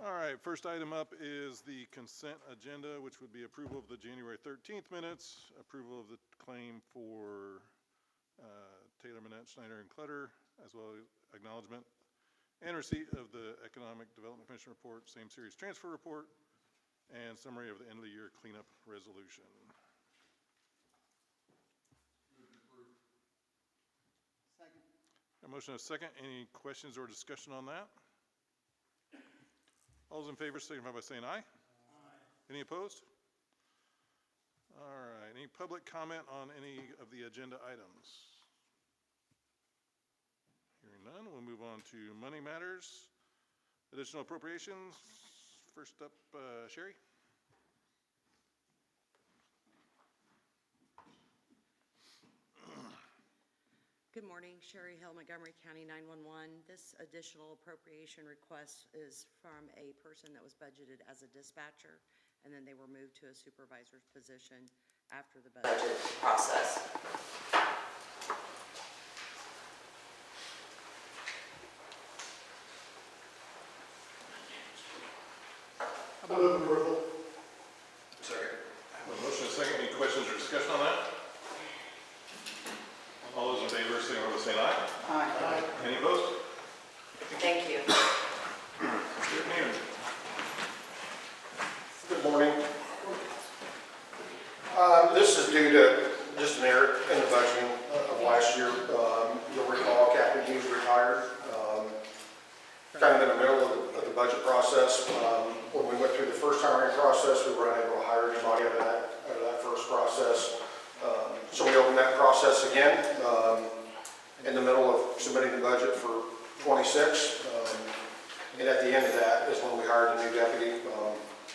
All right, first item up is the consent agenda, which would be approval of the January 13th minutes, approval of the claim for Taylor, Manette, Schneider, and Clutter, as well as acknowledgement, and receipt of the Economic Development Commission report, same series transfer report, and summary of the end of the year cleanup resolution. Second. A motion and a second. Any questions or discussion on that? All those in favor signify by saying aye. Aye. Any opposed? All right. Any public comment on any of the agenda items? Hearing none, we'll move on to money matters. Additional appropriations. First up, Sherry. Good morning, Sherry Hill, Montgomery County 911. This additional appropriation request is from a person that was budgeted as a dispatcher, and then they were moved to a supervisor's position after the budget process. I move approval. Second. A motion and a second. Any questions or discussion on that? All those in favor signify by saying aye. Aye. Any opposed? Thank you. Good morning. This is due to just an error in the budgeting of last year. You'll recall Captain Hughes retired. Kind of in the middle of the budget process. When we went through the first hiring process, we were unable to hire anybody out of that first process. So we opened that process again in the middle of submitting the budget for 26. And at the end of that is when we hired a new deputy,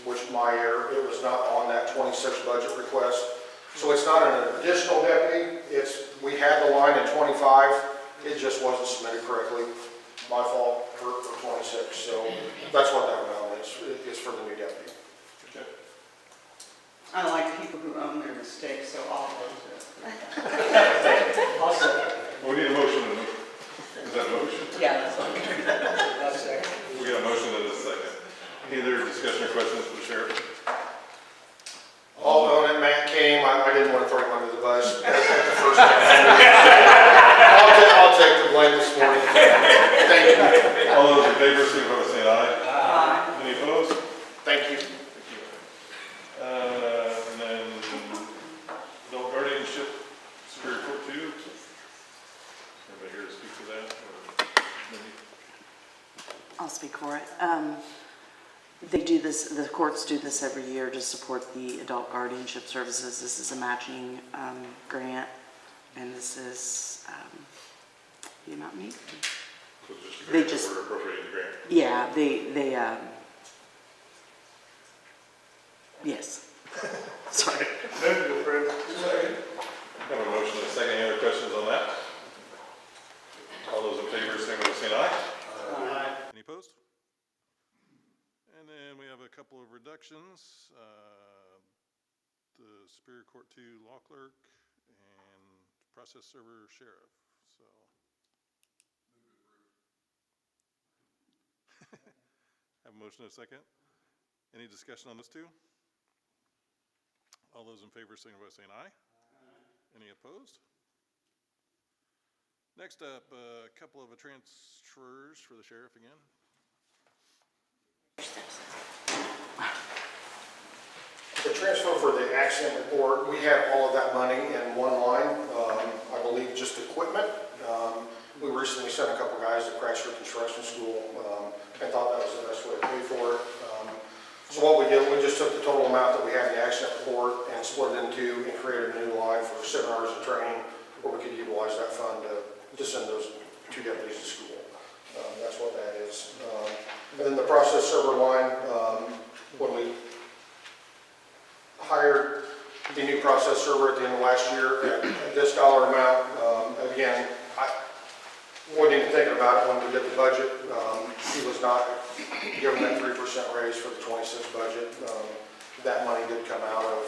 which my error, it was not on that 26 budget request. So it's not an additional deputy. We had the line in 25. It just wasn't submitted correctly. My fault for 26. So that's what that amount is. It's for the new deputy. Okay. I like people who own their mistakes, so I'll vote it. We need a motion. Is that a motion? Yeah, that's okay. I'll second. We got a motion and a second. Any other discussion or questions for the sheriff? All on it, Matt came. I didn't want to throw him under the bus. At the first time. I'll take the blame this morning. Thank you. All those in favor signify by saying aye. Aye. Any opposed? Thank you. And then adult guardianship, Superior Court 2. Anybody here to speak to that? Or Mindy? I'll speak for it. They do this, the courts do this every year to support the adult guardianship services. This is a matching grant, and this is the amount needed. So it's just a They grant just- that we're appropriating the grant. Yeah, yes. Sorry. Have a motion and a second. Any other questions on that? All those in favor signify by saying aye. Aye. Any opposed? And then we have a couple of reductions. The Superior Court 2 law clerk and process server sheriff. So. Have a motion and a second. Any discussion on this two? All those in favor signify by saying aye. Aye. Any opposed? Next up, a couple of transfers for the sheriff again. The transfer for the accident report, we have all of that money in one line. I believe just equipment. We recently sent a couple guys to Cratchit Construction School and thought that was the best way to pay for it. So what we did, we just took the total amount that we had in the accident report and split it in two and created a new line for 7 hours of training where we could utilize that fund to send those 2 deputies to school. That's what that is. And then the process server line, when we hired the new process server at the end of last year at this dollar amount, again, I wasn't even thinking about it when we did the budget. He was not given that 3% raise for the 26 budget. That money did come out of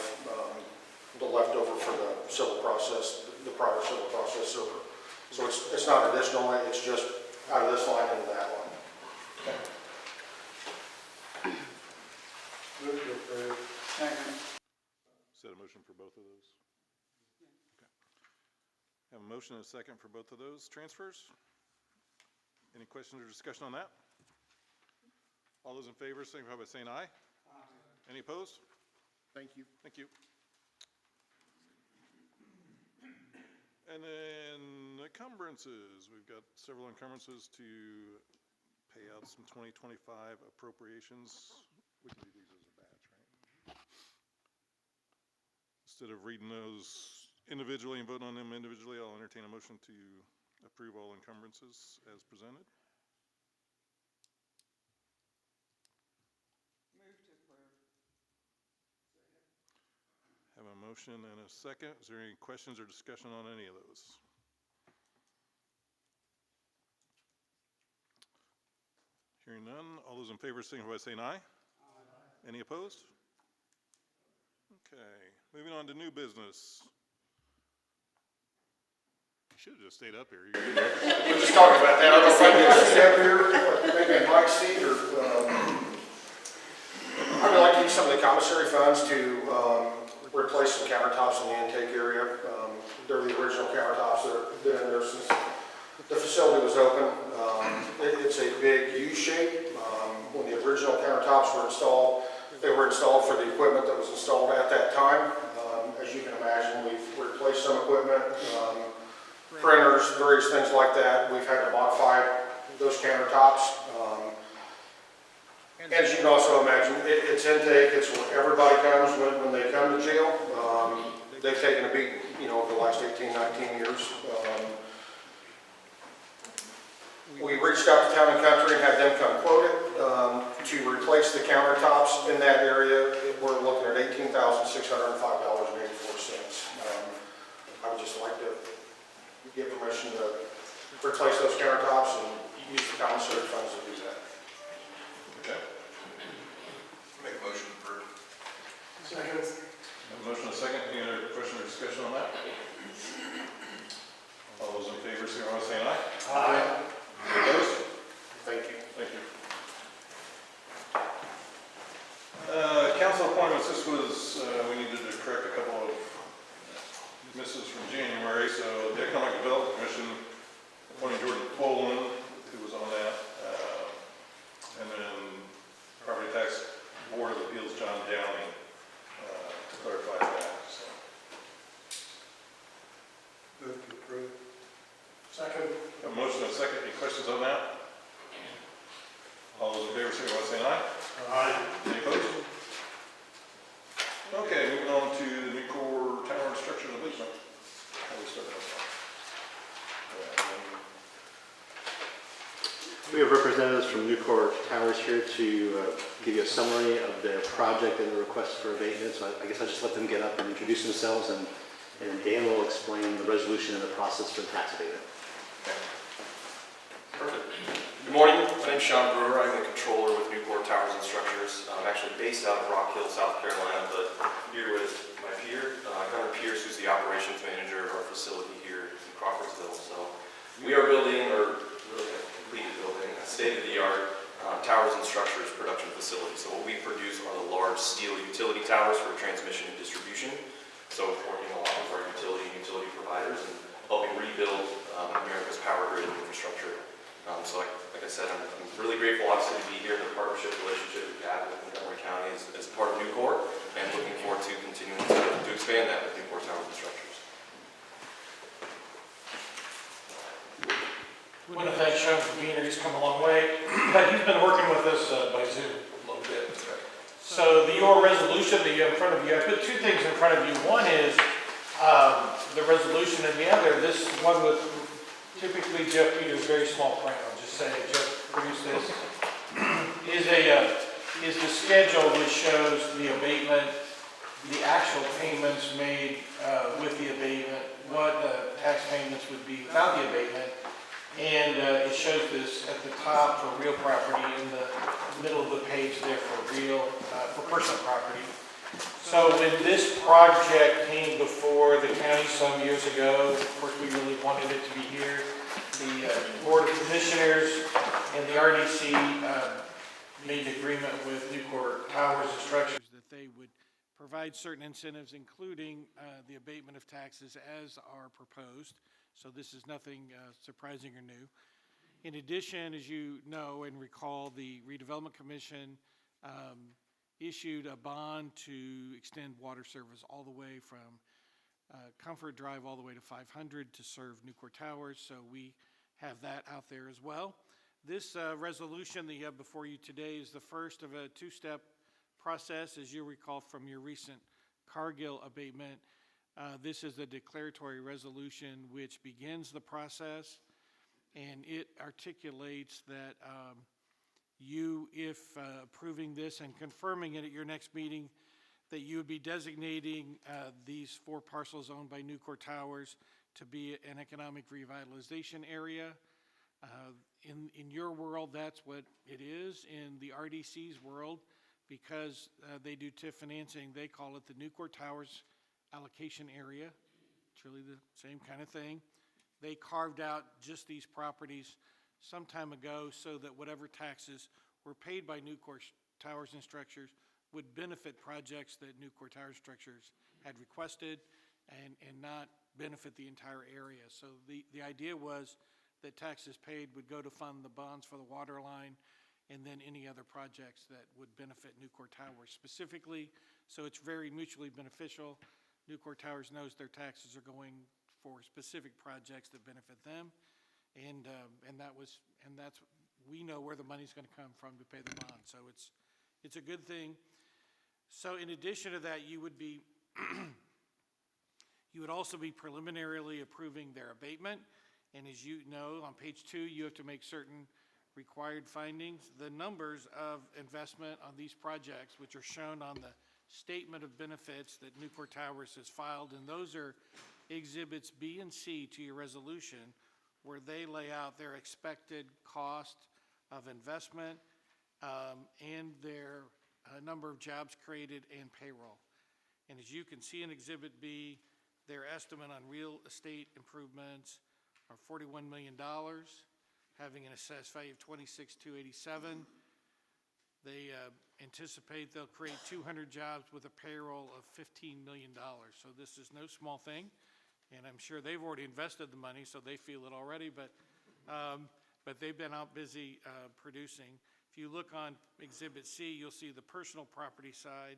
the leftover for the civil process, the prior civil process server. So it's not additional, it's just out of this line into that one. Okay. Second. Is that a motion for both of those? Okay. Have a motion and a second for both of those transfers. Any questions or discussion on that? All those in favor, signify by saying aye. Aye. Any opposed? Thank you. Thank you. And then encumbrances, we've got several encumbrances to pay out some 2025 appropriations. We can do these as a batch, right? Instead of reading those individually and voting on them individually, I'll entertain a motion to approve all encumbrances as presented. Move to approve. Have a motion and a second. Is there any questions or discussion on any of those? Hearing none, all those in favor signify by saying aye. Aye. Any opposed? Okay, moving on to new business. You should have just stayed up here. We're just talking about that. I don't know if I can sit up here, maybe in Mike's seat, or, I would like to use some of the commissary funds to, replace some countertops in the intake area. They're the original countertops that have been in there since the facility was open. It's a big U shape. When the original countertops were installed, they were installed for the equipment that was installed at that time. As you can imagine, we've replaced some equipment, printers, various things like that. We've had to modify those countertops. As you can also imagine, it's intake, it's where everybody comes when they come to jail. They've taken a beating, over the last 18, 19 years. We reached out to Town and Country and had them come quote it. To replace the countertops in that area, we're looking at $18,605.84. I would just like to give permission to replace those countertops and use the commissary funds to do that. Okay. Make a motion for. Second. Have a motion and a second. Any other question or discussion on that? All those in favor, signify by saying aye. Aye. Opposed? Thank you. Thank you. Council appointments, this was, we needed to correct a couple of misses from January. So the Economic Development Commission appointing Jordan Poland, who was on that. And then Property Tax Board of Appeals, John Downey, to clarify that. So. Move to approve. Second. A motion and a second. Any questions on that? All those in favor, signify by saying aye. Aye. Any opposed? Okay, moving on to the new core tower and structure and abatement. How do we start that? We have representatives from Nucor Towers here to give you a summary of their project and the request for abatement. So I guess I'll just let them get up and introduce themselves, and Dan will explain the resolution and the process for the tax abatement. Perfect. Good morning. My name's Sean Brewer. I'm the controller with Newport Towers and Structures. I'm actually based out of Rock Hill, South Carolina, but here with my peer, Gunnar Pierce, who's the operations manager of our facility here in Crawfordsville. So we are building, or really have completed building, a state-of-the-art towers and structures production facility. So what we produce are the large steel utility towers for transmission and distribution. So working a lot with our utility providers and helping rebuild America's power grid infrastructure. So like I said, I'm really grateful obviously to be here in the partnership relationship we've had with Montgomery County as part of Nucor, and looking forward to continuing to expand that with Nucor Towers and Structures. I want to thank Sean for being here. He's come a long way. But he's been working with us by Zoom a little bit. So your resolution that you have in front of you, I put two things in front of you. One is the resolution, and the other, this one with typically Jeff Peters, very small print. I'll just say Jeff produced this. Is the schedule which shows the abatement, the actual payments made with the abatement, what the tax payments would be without the abatement. And it shows this at the top for real property, in the middle of the page there for personal property. So when this project came before the county some years ago, of course we really wanted it to be here. The Board of Commissioners and the RDC made an agreement with Nucor Towers and Structures that they would provide certain incentives, including the abatement of taxes as are proposed. So this is nothing surprising or new. In addition, as you know and recall, the Redevelopment Commission issued a bond to extend water service all the way from Comfort Drive all the way to 500 to serve Newcourt Towers, so we have that out there as well. This resolution that you have before you today is the first of a two-step process, as you recall from your recent Cargill abatement. This is the declaratory resolution which begins the process, and it articulates that you, if approving this and confirming it at your next meeting, that you would be designating these 4 parcels owned by Newcourt Towers to be an economic revitalization area. In your world, that's what it is. In the RDC's world, because they do TIF financing, they call it the Newcourt Towers allocation area. It's really the same kind of thing. They carved out just these properties some time ago so that whatever taxes were paid by Newcourt Towers and Structures would benefit projects that Newcourt Towers and Structures had requested and not benefit the entire area. So the idea was that taxes paid would go to fund the bonds for the water line and then any other projects that would benefit Newcourt Towers specifically. So it's very mutually beneficial. Newcourt Towers knows their taxes are going for specific projects that benefit them, and that's we know where the money's going to come from to pay the bond. So it's a good thing. So in addition to that, you would be you would also be preliminarily approving their abatement. And as you know, on page 2, you have to make certain required findings. The numbers of investment on these projects, which are shown on the statement of benefits that Newcourt Towers has filed, and those are exhibits B and C to your resolution, where they lay out their expected cost of investment and their number of jobs created and payroll. And as you can see in Exhibit B, their estimate on real estate improvements are $41 million, having an assessed value of $26,287. They anticipate they'll create 200 jobs with a payroll of $15 million. So this is no small thing, and I'm sure they've already invested the money, so they feel it already, but they've been out busy producing. If you look on Exhibit C, you'll see the personal property side,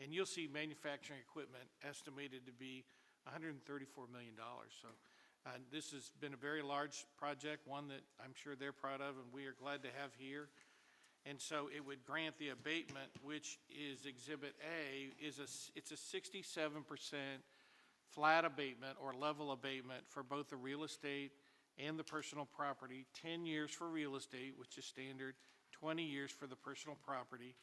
and you'll see manufacturing equipment estimated to be $134 million. So this has been a very large project, one that I'm sure they're proud of and we are glad to have here. And so it would grant the abatement, which is Exhibit A, it's a 67% flat abatement or level abatement for both the real estate and the personal property, 10 years for real estate, which is standard, 20 years for the personal property.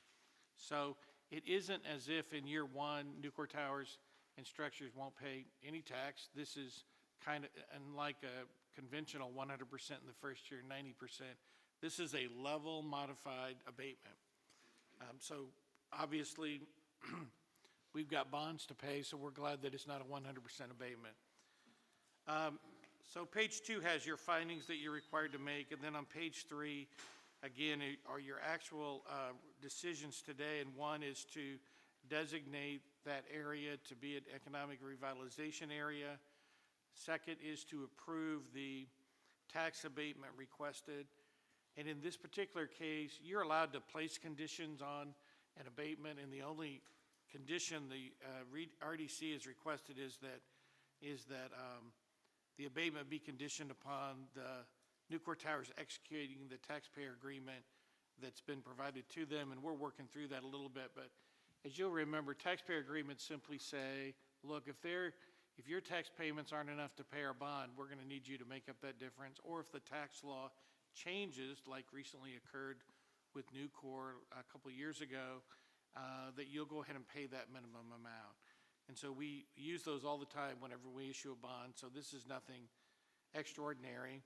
So it isn't as if in year 1, Newcourt Towers and Structures won't pay any tax. This is kind of unlike a conventional 100% in the first year, 90%. This is a level modified abatement. So obviously we've got bonds to pay, so we're glad that it's not a 100% abatement. So page 2 has your findings that you're required to make, and then on page 3, again, are your actual decisions today, and one is to designate that area to be an economic revitalization area. Second is to approve the tax abatement requested. And in this particular case, you're allowed to place conditions on an abatement, and the only condition the RDC has requested is that the abatement be conditioned upon the Newcourt Towers executing the taxpayer agreement that's been provided to them, and we're working through that a little bit. But as you'll remember, taxpayer agreements simply say, look, if your tax payments aren't enough to pay our bond, we're going to need you to make up that difference. Or if the tax law changes, like recently occurred with Newcourt a couple of years ago, that you'll go ahead and pay that minimum amount. And so we use those all the time whenever we issue a bond, so this is nothing extraordinary.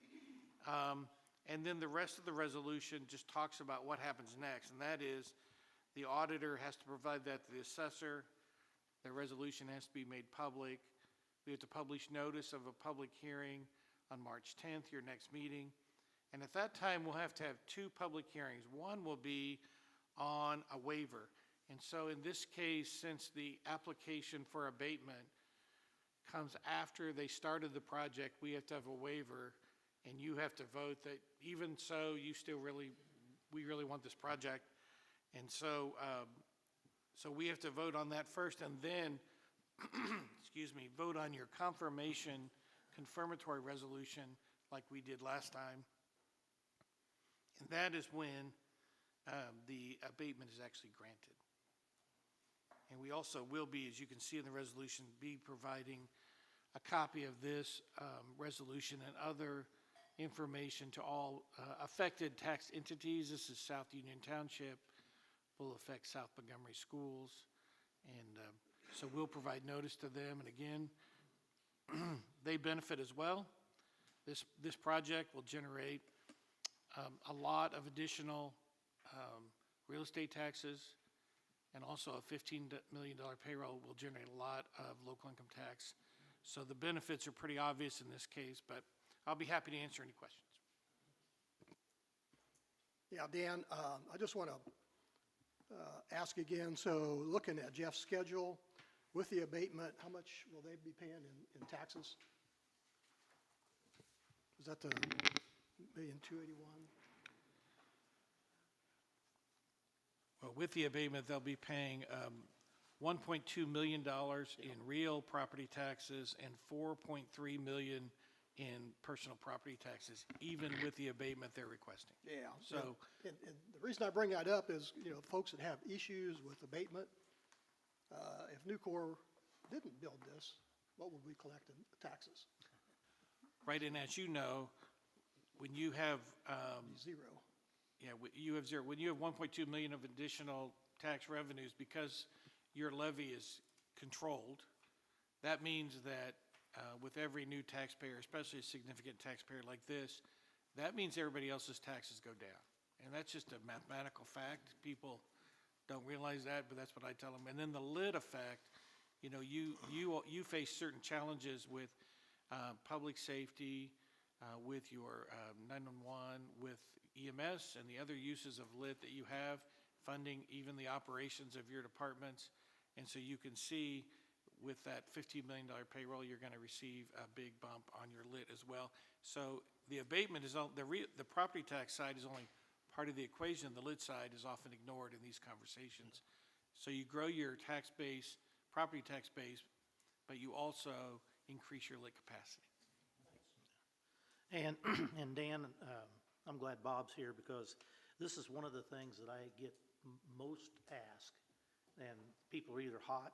And then the rest of the resolution just talks about what happens next, and that is the auditor has to provide that to the assessor. The resolution has to be made public. We have to publish notice of a public hearing on March 10th, your next meeting. And at that time, we'll have to have 2 public hearings. One will be on a waiver. And so in this case, since the application for abatement comes after they started the project, we have to have a waiver, and you have to vote that even so, we really want this project. And so, so we have to vote on that first, and then, excuse me, vote on your confirmatory resolution like we did last time. And that is when the abatement is actually granted. And we also will be, as you can see in the resolution, be providing a copy of this resolution and other information to all affected tax entities. This is South Union Township, will affect South Montgomery schools. And so we'll provide notice to them. And again, they benefit as well. This project will generate a lot of additional real estate taxes, and also a $15 million payroll will generate a lot of local income tax. So the benefits are pretty obvious in this case, but I'll be happy to answer any questions. Yeah, Dan, I just want to ask again, so looking at Jeff's schedule, with the abatement, how much will they be paying in taxes? Is that the $1,281,000? Well, with the abatement, they'll be paying $1.2 million in real property taxes and $4.3 million in personal property taxes, even with the abatement they're requesting. Yeah. So, And the reason I bring that up is, folks that have issues with abatement, if Nucor didn't build this, what would we collect in taxes? right, and as you know, when you have, Zero. yeah, you have zero. When you have 1.2 million of additional tax revenues, because your levy is controlled, that means that with every new taxpayer, especially a significant taxpayer like this, that means everybody else's taxes go down. And that's just a mathematical fact. People don't realize that, but that's what I tell them. And then the lid effect, you face certain challenges with public safety, with your 911, with EMS and the other uses of lit that you have, funding even the operations of your departments. And so you can see with that $15 million payroll, you're going to receive a big bump on your lit as well. So the abatement is all, the property tax side is only part of the equation. The lit side is often ignored in these conversations. So you grow your tax base, property tax base, but you also increase your lit capacity. And Dan, I'm glad Bob's here because this is one of the things that I get most asked, and people are either hot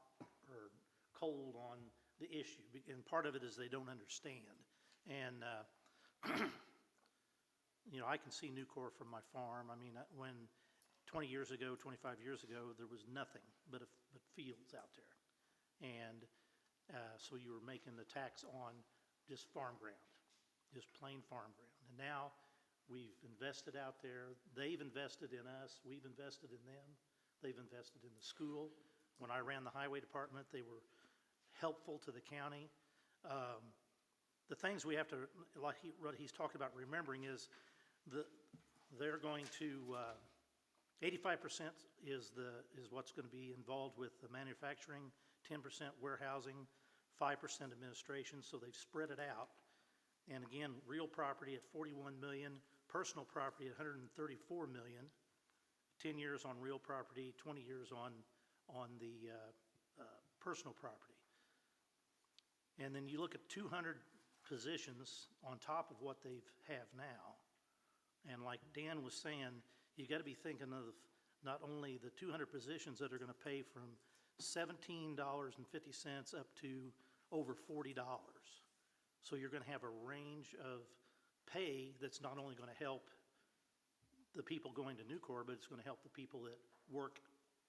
or cold on the issue, and part of it is they don't understand. And I can see Nucor from my farm. I mean, when 20 years ago, 25 years ago, there was nothing but fields out there, and so you were making the tax on just farm ground. Just plain farm ground. And now we've invested out there. They've invested in us. We've invested in them. They've invested in the school. When I ran the highway department, they were helpful to the county. The things we have to, like what he's talking about remembering is they're going to, 85% is what's going to be involved with the manufacturing, 10% warehousing, 5% administration, so they've spread it out. And again, real property at 41 million, personal property at 134 million, 10 years on real property, 20 years on the personal property. And then you look at 200 positions on top of what they have now. And like Dan was saying, you got to be thinking of not only the 200 positions that are going to pay from $17.50 up to over $40. So you're going to have a range of pay that's not only going to help the people going to Nucor, but it's going to help the people that work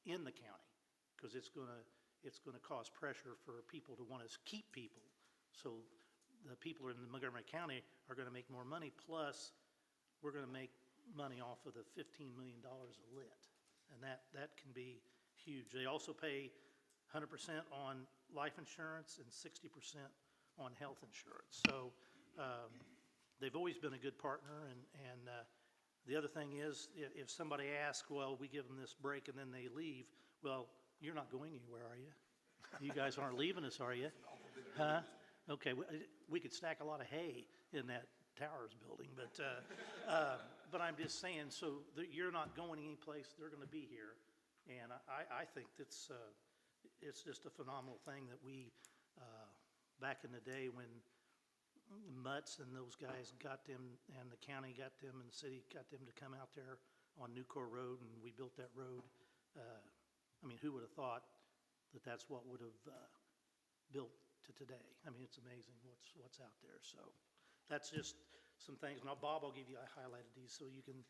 in the county, because it's going to cause pressure for people to want to keep people. So the people in the Montgomery County are going to make more money, plus we're going to make money off of the $15 million of lit, and that can be huge. They also pay 100% on life insurance and 60% on health insurance. So they've always been a good partner, and The other thing is, if somebody asks, well, we give them this break and then they leave, well, you're not going anywhere, are you? You guys aren't leaving us, are you? Huh? Okay, we could stack a lot of hay in that Towers building, but I'm just saying, so that you're not going anyplace, they're gonna be here. And I think it's just a phenomenal thing that we, back in the day when Mutz and those guys got them, and the county got them, and the city got them to come out there on Newcore Road, and we built that road. I mean, who would have thought that that's what would have built to today? I mean, it's amazing what's out there. So that's just some things. Now, Bob, I highlighted these so you can,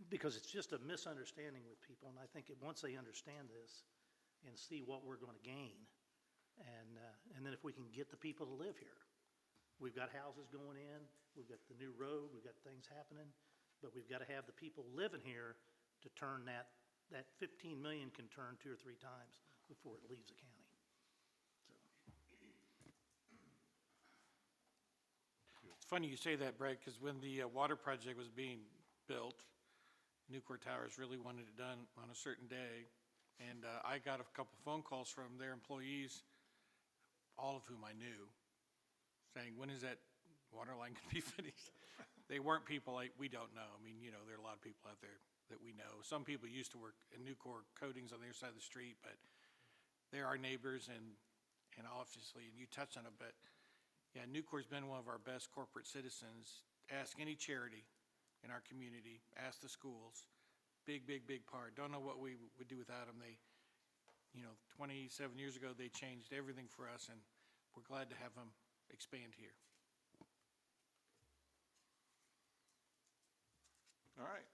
because it's just a misunderstanding with people, and I think once they understand this and see what we're going to gain, and then if we can get the people to live here. We've got houses going in, we've got the new road, we've got things happening, but we've got to have the people living here to turn that 15 million can turn 2 or 3 times before it leaves the county. It's funny you say that, Brett, because when the water project was being built, Newcore Towers really wanted it done on a certain day. And I got a couple phone calls from their employees, all of whom I knew, saying, when is that water line going to be finished? They weren't people like, we don't know. I mean, you know, there are a lot of people out there that we know. Some people used to work in Newcore Coatings on the other side of the street, but they're our neighbors, and obviously, and you touched on it, but yeah, Newcore's been one of our best corporate citizens. Ask any charity in our community, ask the schools. Big part. Don't know what we would do without them. They, 27 years ago, they changed everything for us, and we're glad to have them expand here. All right.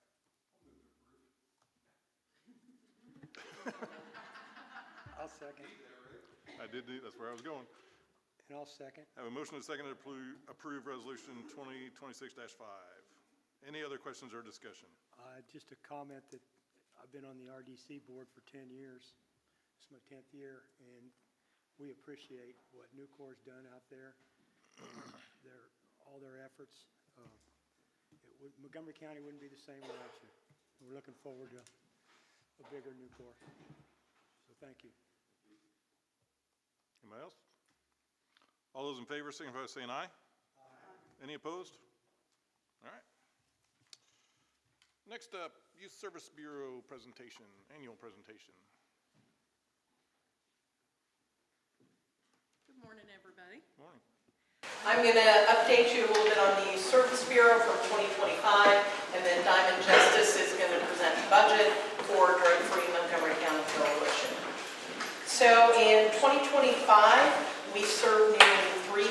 I'll second. I did, that's where I was going. And I'll second. I have a motion and a second to approve resolution 2026-5. Any other questions or discussion? Just a comment that I've been on the RDC board for 10 years. It's my 10th year, and we appreciate what Newcore's done out there, all their efforts. Montgomery County wouldn't be the same without you. We're looking forward to a bigger Newcore. So thank you. Anybody else? All those in favor, signify by saying aye. Aye. Any opposed? All right. Next up, Youth Service Bureau presentation, annual presentation. Good morning, everybody. Morning. I'm going to update you a little bit on the Youth Service Bureau from 2025, and then Diamond Justice is going to present the budget for Drug-Free Montgomery County Coalition. So in 2025, we served nearly 3,000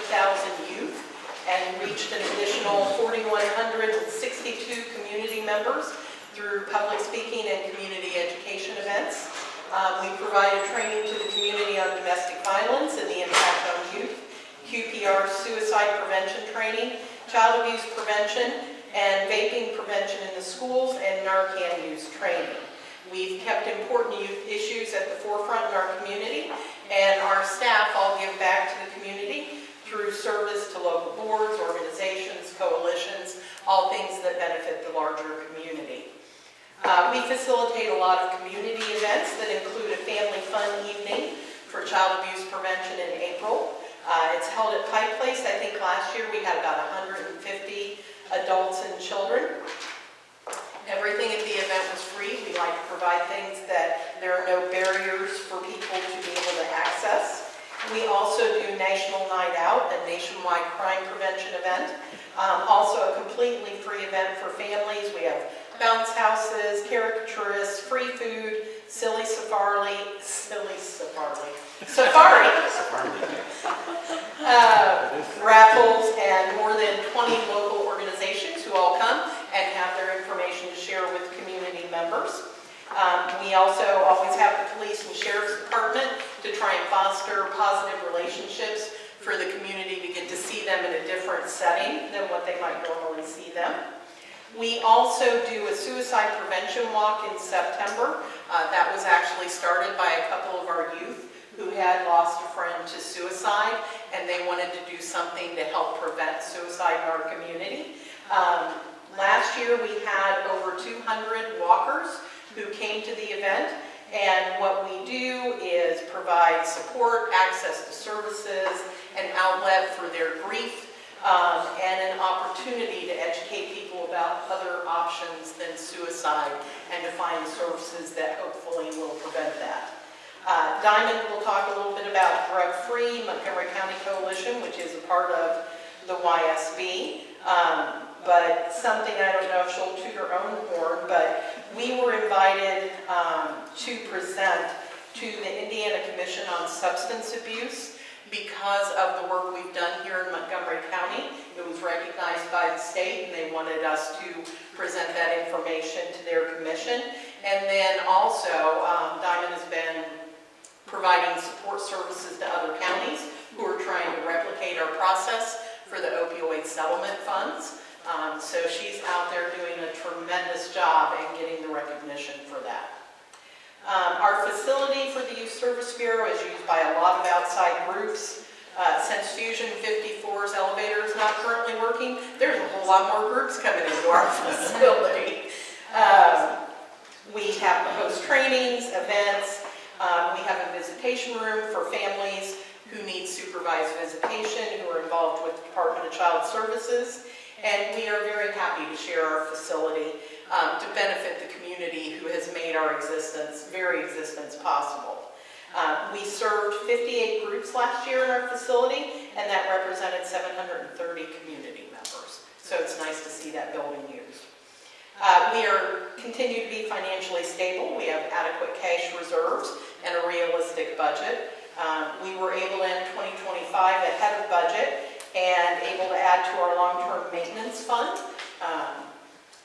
youth and reached an additional 4,162 community members through public speaking and community education events. We provided training to the community on domestic violence and the impact on youth, QPR suicide prevention training, child abuse prevention, and vaping prevention in the schools, and Narcan use training. We've kept important youth issues at the forefront in our community, and our staff all give back to the community through service to local boards, organizations, coalitions, all things that benefit the larger community. We facilitate a lot of community events that include a family fun evening for child abuse prevention in April. It's held at Pike Place. I think last year we had about 150 adults and children. Everything at the event was free. We like to provide things that there are no barriers for people to be able to access. We also do National Night Out, a nationwide crime prevention event. Also a completely free event for families. We have bounce houses, caricaturists, free food, safari, raffles, and more than 20 local organizations who all come and have their information to share with community members. We also always have the police and sheriff's department to try and foster positive relationships for the community to get to see them in a different setting than what they might normally see them. We also do a suicide prevention walk in September. That was actually started by a couple of our youth who had lost a friend to suicide, and they wanted to do something to help prevent suicide in our community. Last year, we had over 200 walkers who came to the event, and what we do is provide support, access to services, an outlet for their grief, and an opportunity to educate people about other options than suicide and to find services that hopefully will prevent that. Diamond will talk a little bit about Drug Free Montgomery County Coalition, which is a part of the YSB. But something, I don't know if she'll toot her own horn, but we were invited to present to the Indiana Commission on Substance Abuse because of the work we've done here in Montgomery County. It was recognized by the state, and they wanted us to present that information to their commission. And then also, Diamond has been providing support services to other counties who are trying to replicate our process for the opioid settlement funds. So she's out there doing a tremendous job and getting the recognition for that. Our facility for the Youth Service Bureau is used by a lot of outside groups. Since Fusion 54's elevator is not currently working, there's a whole lot more groups coming into our facility. We have to host trainings, events. We have a visitation room for families who need supervised visitation, who are involved with the Department of Child Services. And we are very happy to share our facility to benefit the community who has made our very existence possible. We served 58 groups last year in our facility, and that represented 730 community members. So it's nice to see that building used. We continue to be financially stable. We have adequate cash reserves and a realistic budget. We were able to end 2025 ahead of budget and able to add to our long-term maintenance fund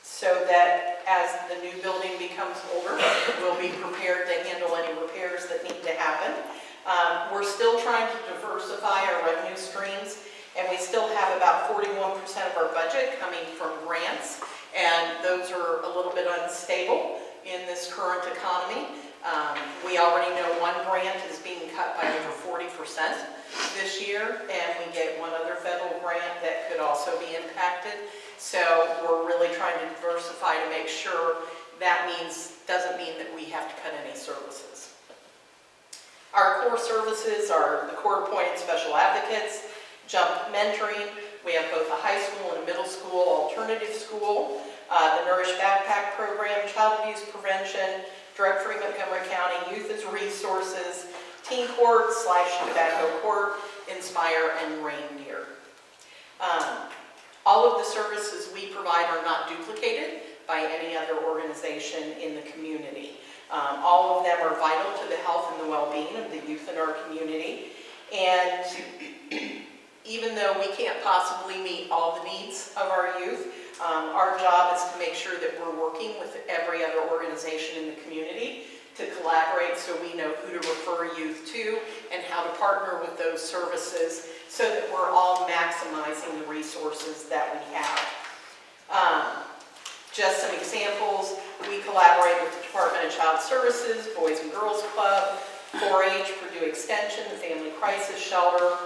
so that as the new building becomes older, we'll be prepared to handle any repairs that need to happen. We're still trying to diversify our revenue streams, and we still have about 41% of our budget coming from grants, and those are a little bit unstable in this current economy. We already know one grant is being cut by over 40% this year, and we get one other federal grant that could also be impacted. So we're really trying to diversify to make sure that doesn't mean that we have to cut any services. Our core services are the court-appointed special advocates, jump mentoring. We have both a high school and a middle school alternative school, the Nourish Backpack Program, child abuse prevention, Drug Free Montgomery County, Youth as Resources, Teen Court / Tobacco Court, Inspire, and Reindeer. All of the services we provide are not duplicated by any other organization in the community. All of them are vital to the health and the well-being of the youth in our community. And even though we can't possibly meet all the needs of our youth, our job is to make sure that we're working with every other organization in the community to collaborate so we know who to refer youth to and how to partner with those services so that we're all maximizing the resources that we have. Just some examples, we collaborate with the Department of Child Services, Boys and Girls Club, 4-H, Purdue Extension, the Family Crisis Shelter,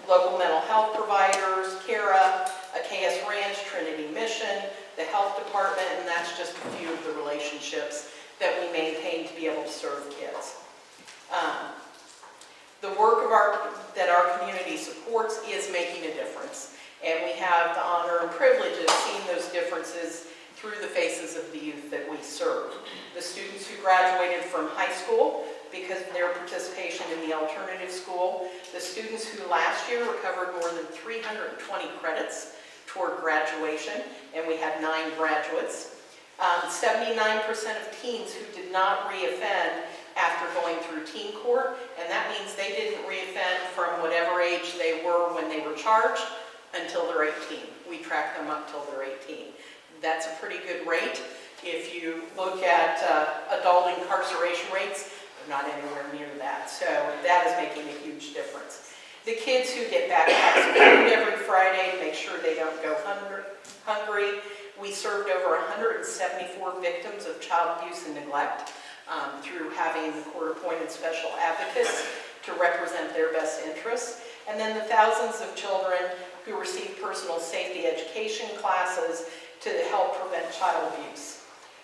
local mental health providers, CARA, KS Ranch, Trinity Mission, the Health Department, and that's just a few of the relationships that we maintain to be able to serve kids. The work that our community supports is making a difference, and we have the honor and privilege of seeing those differences through the faces of the youth that we serve. The students who graduated from high school because of their participation in the alternative school, the students who last year recovered more than 320 credits toward graduation, and we had 9 graduates. 79% of teens who did not reoffend after going through teen court, and that means they didn't reoffend from whatever age they were when they were charged until they're 18. We track them up till they're 18. That's a pretty good rate. If you look at adult incarceration rates, they're not anywhere near that. So that is making a huge difference. The kids who get backpacks of food every Friday to make sure they don't go hungry. We served over 174 victims of child abuse and neglect through having the court-appointed special advocates to represent their best interests. And then the thousands of children who receive personal safety education classes to help prevent child abuse.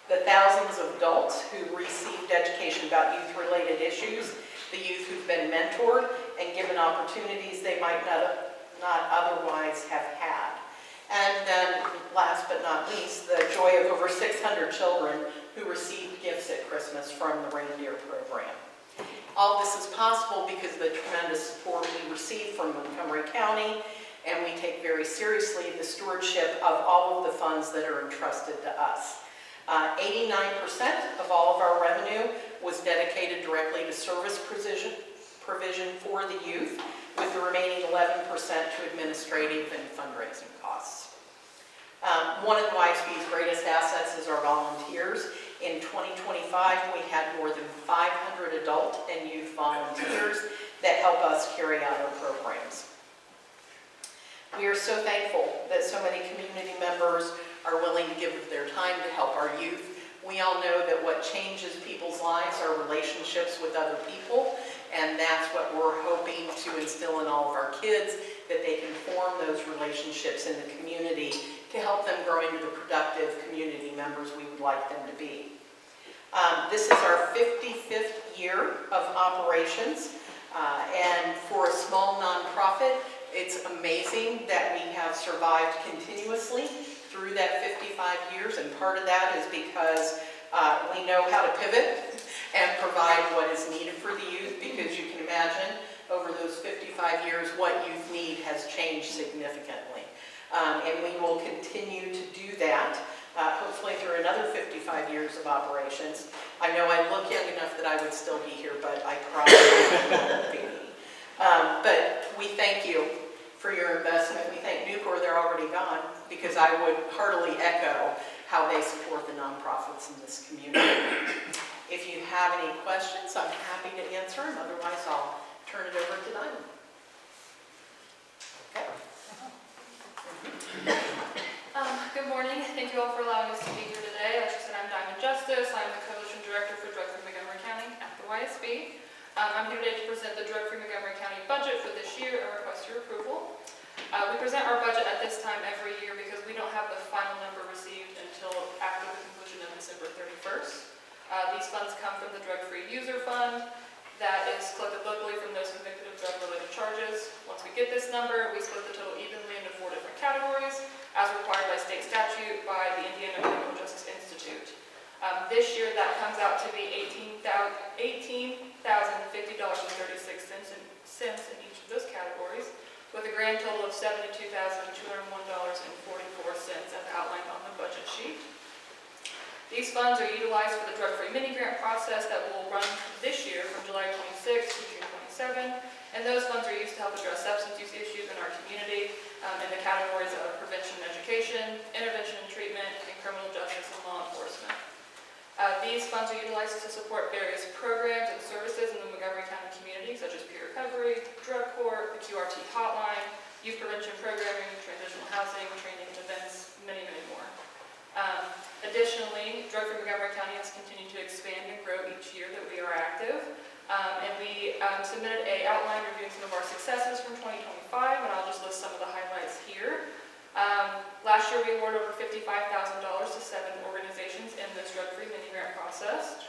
The thousands of adults who received education about youth-related issues, the youth who've been mentored and given opportunities they might not otherwise have had. And then, last but not least, the joy of over 600 children who received gifts at Christmas from the reindeer program. All this is possible because of the tremendous support we receive from Montgomery County, and we take very seriously the stewardship of all of the funds that are entrusted to us. 89% of all of our revenue was dedicated directly to service provision for the youth, with the remaining 11% to administrative and fundraising costs. One of the YSB's greatest assets is our volunteers. In 2025, we had more than 500 adult and youth volunteers that help us carry out our programs. We are so thankful that so many community members are willing to give of their time to help our youth. We all know that what changes people's lives are relationships with other people, and that's what we're hoping to instill in all of our kids, that they can form those relationships in the community to help them grow into the productive community members we would like them to be. This is our 55th year of operations, and for a small nonprofit, it's amazing that we have survived continuously through that 55 years, and part of that is because we know how to pivot and provide what is needed for the youth, because you can imagine over those 55 years what youth need has changed significantly. And we will continue to do that, hopefully through another 55 years of operations. I know I look young enough that I would still be here, but I probably won't be. But we thank you for your investment. We thank Nucor, they're already gone, because I would heartily echo how they support the nonprofits in this community. If you have any questions, I'm happy to answer them. Otherwise, I'll turn it over to Diamond. Okay. Good morning. Thank you all for allowing us to be here today. Like I said, I'm Diamond Justice. I'm the Coalition Director for Drug Free Montgomery County at the YSB. I'm here today to present the Drug Free Montgomery County budget for this year and request your approval. We present our budget at this time every year because we don't have the final number received until after the conclusion of December 31st. These funds come from the Drug Free User Fund that is collected locally from those convicted of drug-related charges. Once we get this number, we split the total evenly into 4 different categories, as required by state statute by the Indiana Criminal Justice Institute. This year, that comes out to be $18,050.36 in each of those categories, with a grand total of $72,201.44 as outlined on the budget sheet. These funds are utilized for the drug-free mini-grant process that will run this year from July 26 to June 27, and those funds are used to help address substance use issues in our community in the categories of prevention and education, intervention and treatment, and criminal justice and law enforcement. These funds are utilized to support various programs and services in the Montgomery County community, such as peer recovery, drug court, the QRT hotline, youth prevention programming, transitional housing, training and events, many, many more. Additionally, Drug Free Montgomery County has continued to expand and grow each year that we are active. And we submitted an outline reviewing some of our successes from 2025, and I'll just list some of the highlights here. Last year, we awarded over $55,000 to 7 organizations in this drug-free mini-grant process.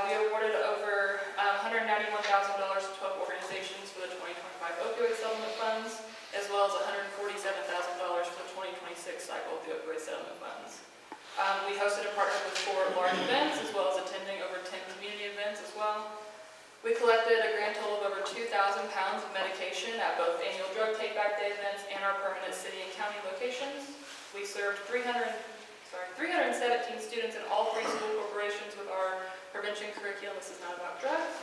We awarded over $191,000 to 12 organizations for the 2025 opioid settlement funds, as well as $147,000 for the 2026 cycle of the opioid settlement funds. We hosted and partnered with 4 large events, as well as attending over 10 community events as well. We collected a grand total of over 2,000 pounds of medication at both annual drug take-back day events and our permanent city and county locations. We served 317 students in all 3 school corporations with our prevention curriculum, This Is Not About Drugs.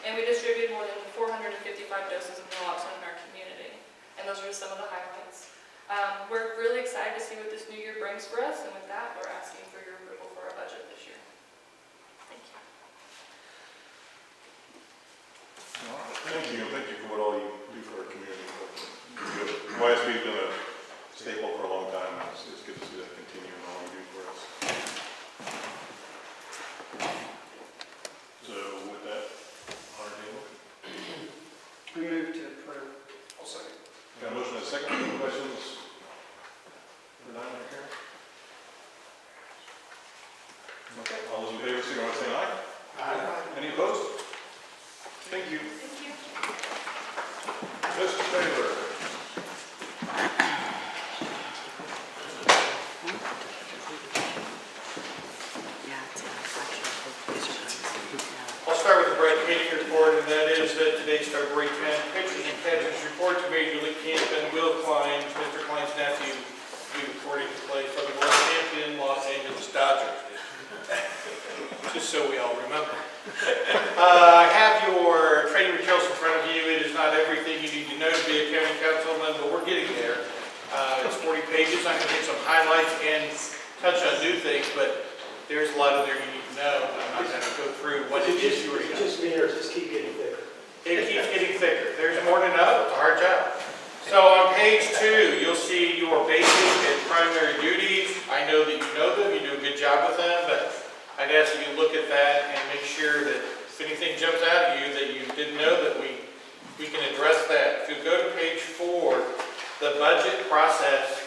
And we distributed more than 455 doses of naloxone in our community. And those are just some of the highlights. We're really excited to see what this new year brings for us, and with that, we're asking for your approval for our budget this year. Thank you. Thank you, and thank you for what all you do for our community. YSB's been a staple for a long time, and it's good to see that continue and all you do for us. So with that, Honor Table. We move to approve. I'll second. Got a motion and a second. Any questions for Diamond or Karen? Thank you. Thank you. Mr. Taylor. I'll start with the bread cleaning report, and that is that today's February 10th. Pictures and pageants report to Major League Camp and Will Klein, Mr. Klein's nephew, will be reporting to play for the world champion Los Angeles Dodgers. Just so we all remember. I have your training materials in front of you. It is not everything you need to know to be a county councilman, but we're getting there. It's 40 pages. I'm going to hit some highlights and touch on new things, but there's a lot of there you need to know. I'm not going to go through what it is you already know. Just me, or just keep getting thicker? It keeps getting thicker. There's more to know. It's a hard job. So on page 2, you'll see your basic and primary duties. I know that you know them. You do a good job with them, but I'd ask that you look at that and make sure that if anything jumps out at you that you didn't know, that we can address that. If you go to page 4, the budget process,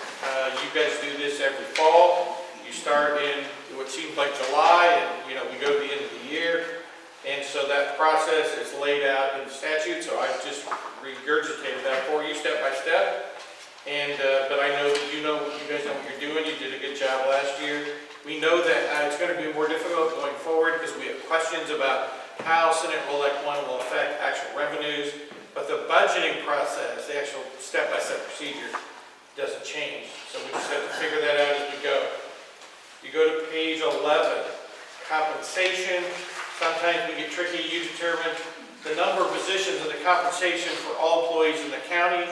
you guys do this every fall. You start in what seems like July, and we go to the end of the year. And so that process is laid out in the statute, so I've just regurgitated that for you step by step. And but I know that you guys know what you're doing. You did a good job last year. We know that it's going to be more difficult going forward because we have questions about how Senate Rule Act 1 will affect actual revenues. But the budgeting process, the actual step-by-step procedure, doesn't change. So we just have to figure that out as we go. You go to page 11, compensation. Sometimes we get tricky. You determine the number of positions in the compensation for all employees in the county,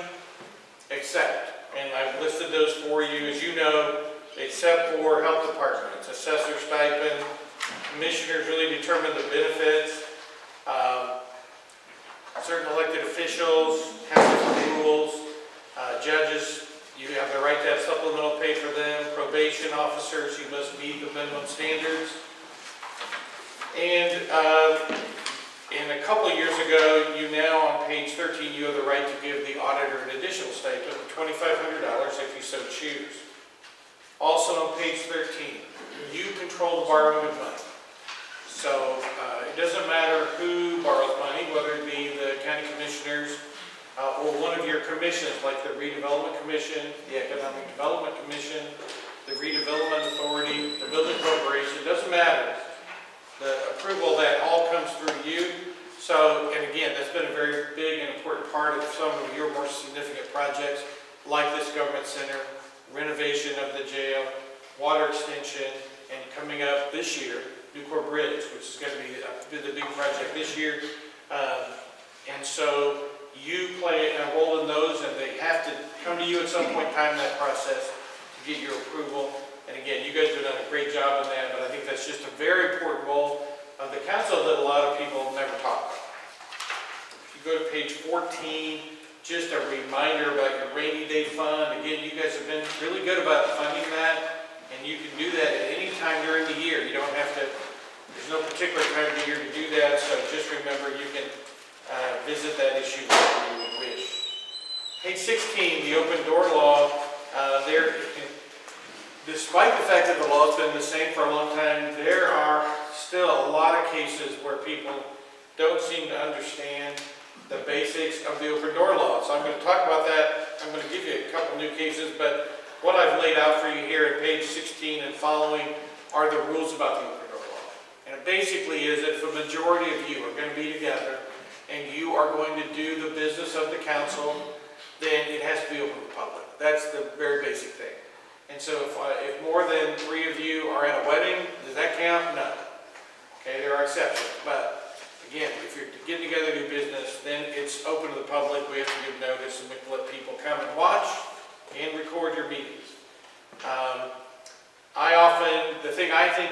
except, and I've listed those for you, as you know, except for health departments, assessor stipend, commissioners really determine the benefits, certain elected officials have different rules, judges, you have the right to have supplemental pay for them, probation officers, you must meet the minimum standards. And a couple of years ago, you now on page 13, you have the right to give the auditor an additional stipend of $2,500 if you so choose. Also on page 13, you control the borrowing of money. So it doesn't matter who borrows money, whether it be the county commissioners or one of your commissions like the Redevelopment Commission, the Economic Development Commission, the Redevelopment Authority, the Building Corporation, it doesn't matter. The approval of that all comes through you. So, and again, that's been a very big and important part of some of your more significant projects, like this government center, renovation of the jail, water extension, and coming up this year, Newport Bridge, which is going to be the big project this year. And so you play a role in those, and they have to come to you at some point in time in that process to get your approval. And again, you guys have done a great job on that, but I think that's just a very important role of the council that a lot of people never talk about. If you go to page 14, just a reminder about your rainy day fund. Again, you guys have been really good about funding that, and you can do that at any time during the year. You don't have to, there's no particular time of the year to do that, so just remember you can visit that issue whenever you would wish. Page 16, the open door law. Despite the fact that the law has been the same for a long time, there are still a lot of cases where people don't seem to understand the basics of the open door law. So I'm going to talk about that. I'm going to give you a couple new cases, but what I've laid out for you here at page 16 and following are the rules about the open door law. And it basically is that if a majority of you are going to be together and you are going to do the business of the council, then it has to be open to the public. That's the very basic thing. And so if more than 3 of you are at a wedding, does that count? No. Okay, there are exceptions. But again, if you're getting together to do business, then it's open to the public. We have to give notice and we can let people come and watch and record your meetings. The thing I think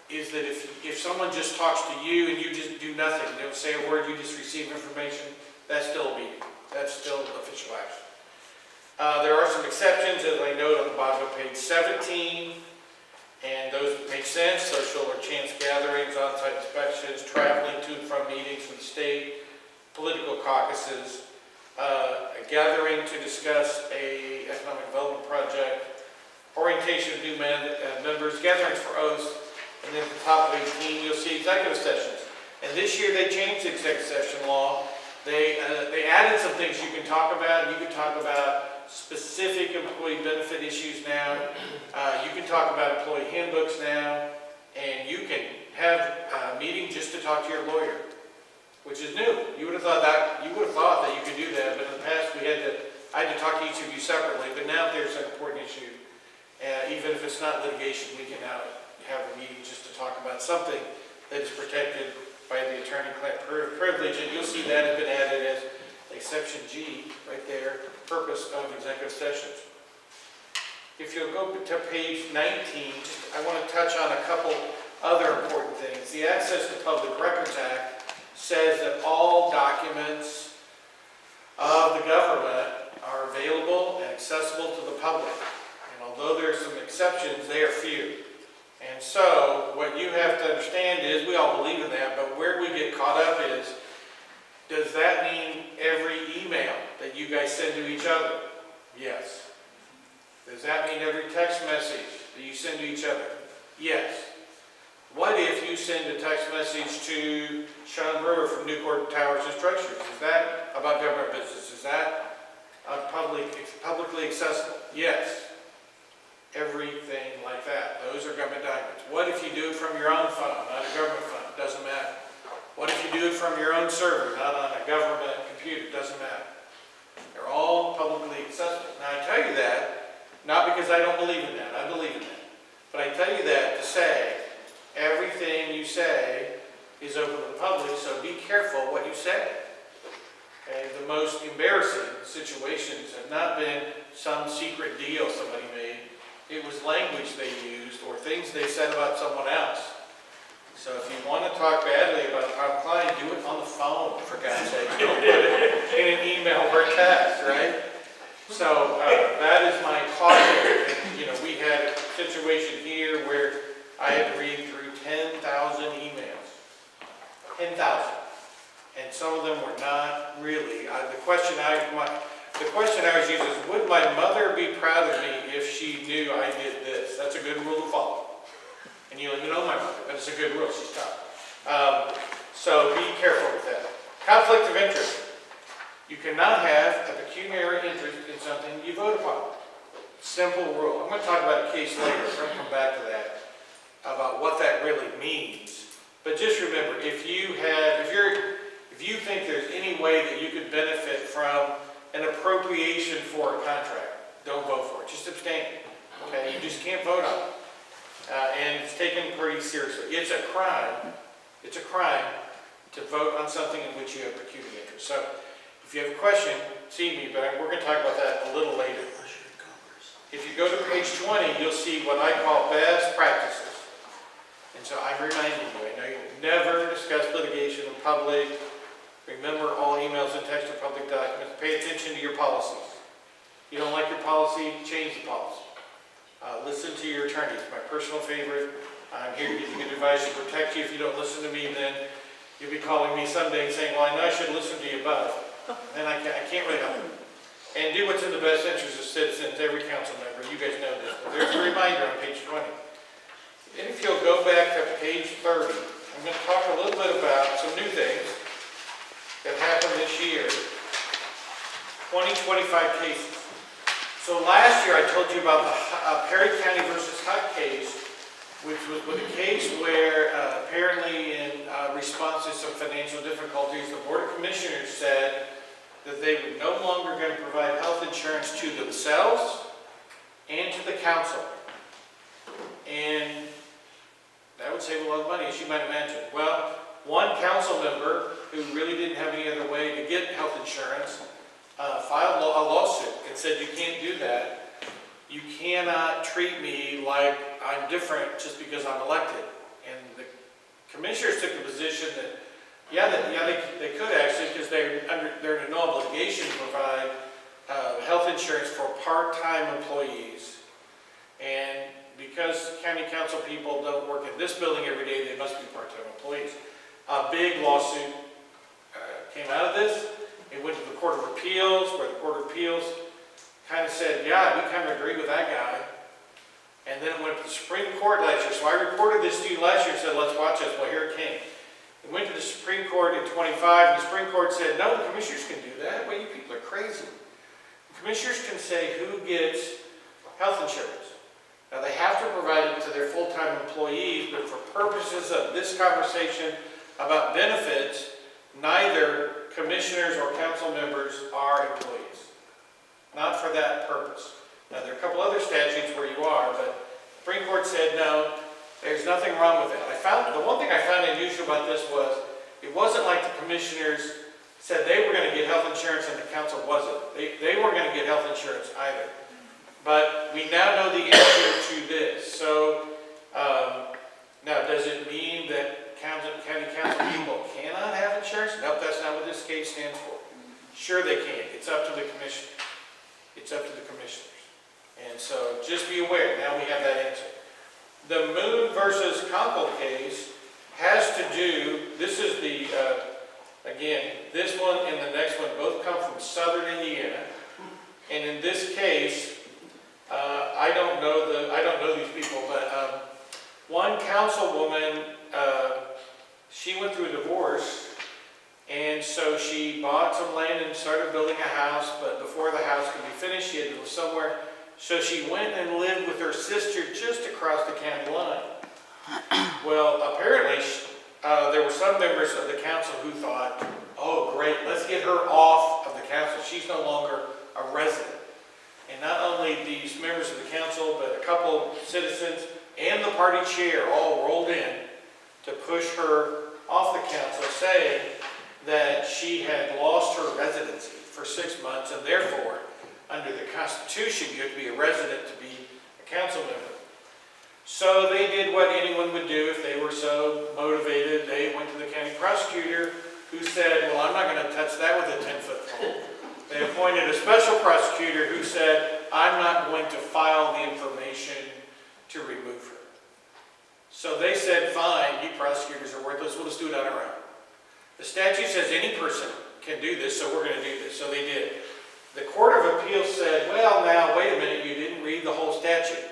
is that if someone just talks to you and you just do nothing, they don't say a word, you just receive information, that's still a meeting. That's still official action. There are some exceptions, as I note on the bottom of page 17, and those make sense. Social or chance gatherings, on-site inspections, traveling to and from meetings in the state, political caucuses, a gathering to discuss a economic development project, orientation of new members, gatherings for oaths, and then at the top of 18, you'll see executive sessions. And this year, they changed the executive session law. They added some things you can talk about. You can talk about specific employee benefit issues now. You can talk about employee handbooks now. And you can have a meeting just to talk to your lawyer, which is new. You would have thought that you could do that, but in the past I had to talk to each of you separately. But now if there's an important issue, even if it's not litigation, we can now have a meeting just to talk about something that is protected by the attorney-client privilege. And you'll see that has been added as exception G right there, purpose of executive sessions. If you'll go to page 19, I want to touch on a couple other important things. The Access to Public Records Act says that all documents of the government are available and accessible to the public. And although there are some exceptions, they are few. And so what you have to understand is, we all believe in that, but where we get caught up is, does that mean every email that you guys send to each other? Yes. Does that mean every text message that you send to each other? Yes. What if you send a text message to Sean Brewer from Newport Towers and Structures? Is that about government business? Is that publicly accessible? Yes. Everything like that. Those are government documents. What if you do it from your own phone, not a government phone? Doesn't matter. What if you do it from your own server, not on a government computer? Doesn't matter. They're all publicly accessible. Now I tell you that not because I don't believe in that. I believe in that. But I tell you that to say everything you say is open to the public, so be careful what you say. Okay? The most embarrassing situations have not been some secret deal somebody made. It was language they used or things they said about someone else. So if you want to talk badly about a client, do it on the phone, for God's sake. Don't put it in an email or a text, right? So that is my caution. And, we had a situation here where I had to read through 10,000 emails. 10,000. And some of them were not really. The question I was using is, would my mother be proud of me if she knew I did this? That's a good rule to follow. And you know my mother, but it's a good rule. She's tough. So be careful with that. Conflict of interest. You cannot have a pecuniary interest in something you vote upon. Simple rule. I'm going to talk about a case later. We're going to come back to that, about what that really means. But just remember, if you think there's any way that you could benefit from an appropriation for a contract, don't vote for it. Just abstain. Okay? You just can't vote on it. And it's taken pretty seriously. It's a crime. It's a crime to vote on something in which you have pecuniary interest. So if you have a question, see me, but we're going to talk about that a little later. If you go to page 20, you'll see what I call best practices. And so I'm reminding you, I know you never discuss litigation in public. Remember, all emails and text are public documents. Pay attention to your policies. You don't like your policy, change the policy. Listen to your attorney. It's my personal favorite. I'm here to give you good advice to protect you. If you don't listen to me, then you'll be calling me someday and saying, well, I know I should listen to you, but and I can't really help it. And do what's in the best interest of citizens, every council member. You guys know this, but there's a reminder on page 20. And if you'll go back to page 30, I'm going to talk a little bit about some new things that happened this year. 2025 cases. So last year I told you about the Perry County versus HUD case, which was a case where apparently in response to some financial difficulties, the Board of Commissioners said that they were no longer going to provide health insurance to themselves and to the council. And that would save a lot of money, as you might imagine. Well, one council member who really didn't have any other way to get health insurance filed a lawsuit and said, you can't do that. You cannot treat me like I'm different just because I'm elected. And the commissioners took the position that, they could actually, because they're in no obligation to provide health insurance for part-time employees. And because county council people don't work in this building every day, they must be part-time employees. A big lawsuit came out of this. It went to the Court of Appeals, where the Court of Appeals kind of said, yeah, we kind of agree with that guy. And then it went to the Supreme Court last year. So I reported this to you last year and said, let's watch this. Well, here it came. It went to the Supreme Court in '25, and the Supreme Court said, no, the commissioners can do that. Well, you people are crazy. The commissioners can say who gets health insurance. Now, they have to provide it to their full-time employees, but for purposes of this conversation about benefits, neither commissioners or council members are employees. Not for that purpose. Now, there are a couple other statutes where you are, but the Supreme Court said, no, there's nothing wrong with it. The one thing I found unusual about this was, it wasn't like the commissioners said they were going to get health insurance and the council wasn't. They weren't going to get health insurance either. But we now know the answer to this. So, now does it mean that county council people cannot have insurance? Nope, that's not what this case stands for. Sure they can. It's up to the commission. It's up to the commissioners. And so just be aware, now we have that answer. The Moon versus Conkle case has to do, this is the, again, this one and the next one both come from southern Indiana. And in this case, I don't know these people, but one councilwoman, she went through a divorce, and so she bought some land and started building a house, but before the house could be finished, she had to live somewhere. So she went and lived with her sister just across the county line. Well, apparently, there were some members of the council who thought, oh, great, let's get her off of the council. She's no longer a resident. And not only these members of the council, but a couple citizens and the party chair all rolled in to push her off the council, saying that she had lost her residency for 6 months, and therefore, under the Constitution, you have to be a resident to be a council member. So they did what anyone would do if they were so motivated. They went to the county prosecutor, who said, well, I'm not going to touch that with a 10-foot pole. They appointed a special prosecutor who said, I'm not going to file the information to remove her. So they said, fine, you prosecutors are worthless, we'll just do it on our own. The statute says any person can do this, so we're going to do this. So they did. The Court of Appeals said, well, now, wait a minute, you didn't read the whole statute.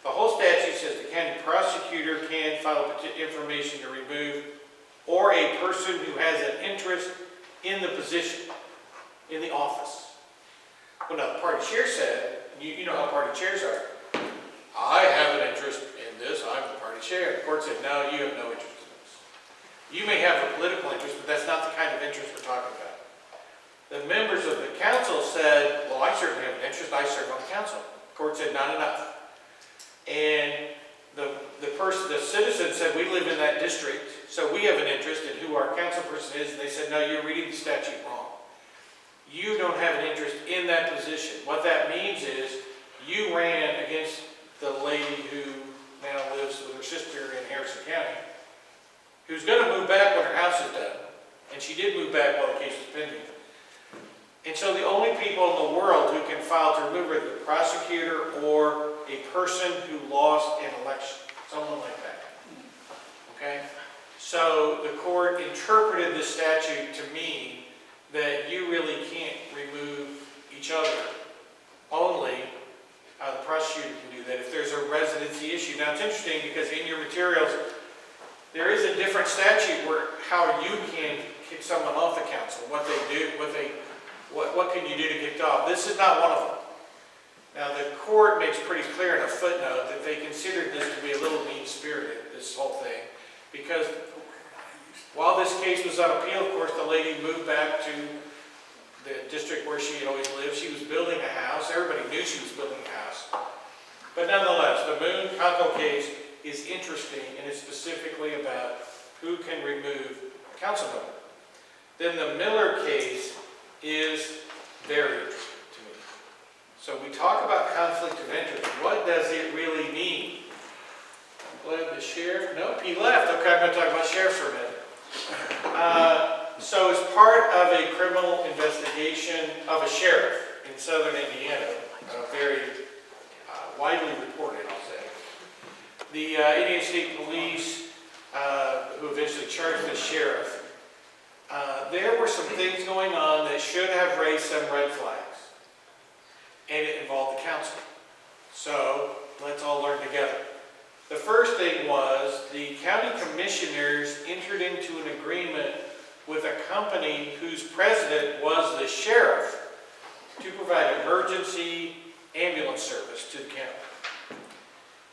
The whole statute says the county prosecutor can file information to remove, or a person who has an interest in the position, in the office. Well, now, the party chair said, you know how party chairs are. I have an interest in this, I'm the party chair. The court said, no, you have no interest in this. You may have a political interest, but that's not the kind of interest we're talking about. The members of the council said, well, I certainly have an interest, I serve on the council. The court said, not enough. And the citizen said, we live in that district, so we have an interest in who our council person is. And they said, no, you're reading the statute wrong. You don't have an interest in that position. What that means is you ran against the lady who now lives with her sister in Harrison County, who's going to move back when her house is done. And she did move back while the case was pending. And so the only people in the world who can file to remove her are the prosecutor or a person who lost an election, someone like that. Okay? So the court interpreted the statute to mean that you really can't remove each other. Only the prosecutor can do that if there's a residency issue. Now it's interesting because in your materials, there is a different statute where how you can kick someone off the council, what they do, what can you do to get off. This is not one of them. Now the court makes pretty clear in a footnote that they considered this to be a little mean-spirited, this whole thing, because while this case was on appeal, of course, the lady moved back to the district where she had always lived. She was building a house. Everybody knew she was building a house. But nonetheless, the Moon-Conkle case is interesting, and it's specifically about who can remove a council member. Then the Miller case is very interesting to me. So we talk about conflict of interest. What does it really mean? I'm glad the sheriff, nope, he left. Okay, I'm going to talk about sheriffs for a minute. So as part of a criminal investigation of a sheriff in southern Indiana, very widely reported, I'll say, the Indiana State Police, who eventually charged the sheriff, there were some things going on that should have raised some red flags, and it involved the council. So let's all learn together. The first thing was the county commissioners entered into an agreement with a company whose president was the sheriff to provide emergency ambulance service to the county.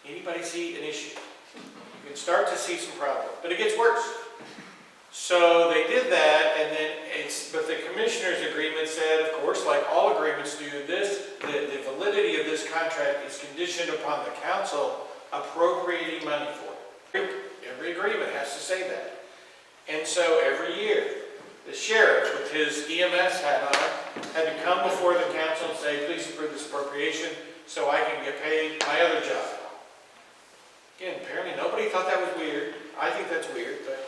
Anybody see an issue? You can start to see some problems, but it gets worse. So they did that, and then but the commissioners' agreement said, of course, like all agreements do, the validity of this contract is conditioned upon the council appropriating money for it. Every agreement has to say that. And so every year, the sheriff, with his EMS hat on, had to come before the council and say, please approve this appropriation so I can get paid my other job. Again, apparently nobody thought that was weird. I think that's weird, but...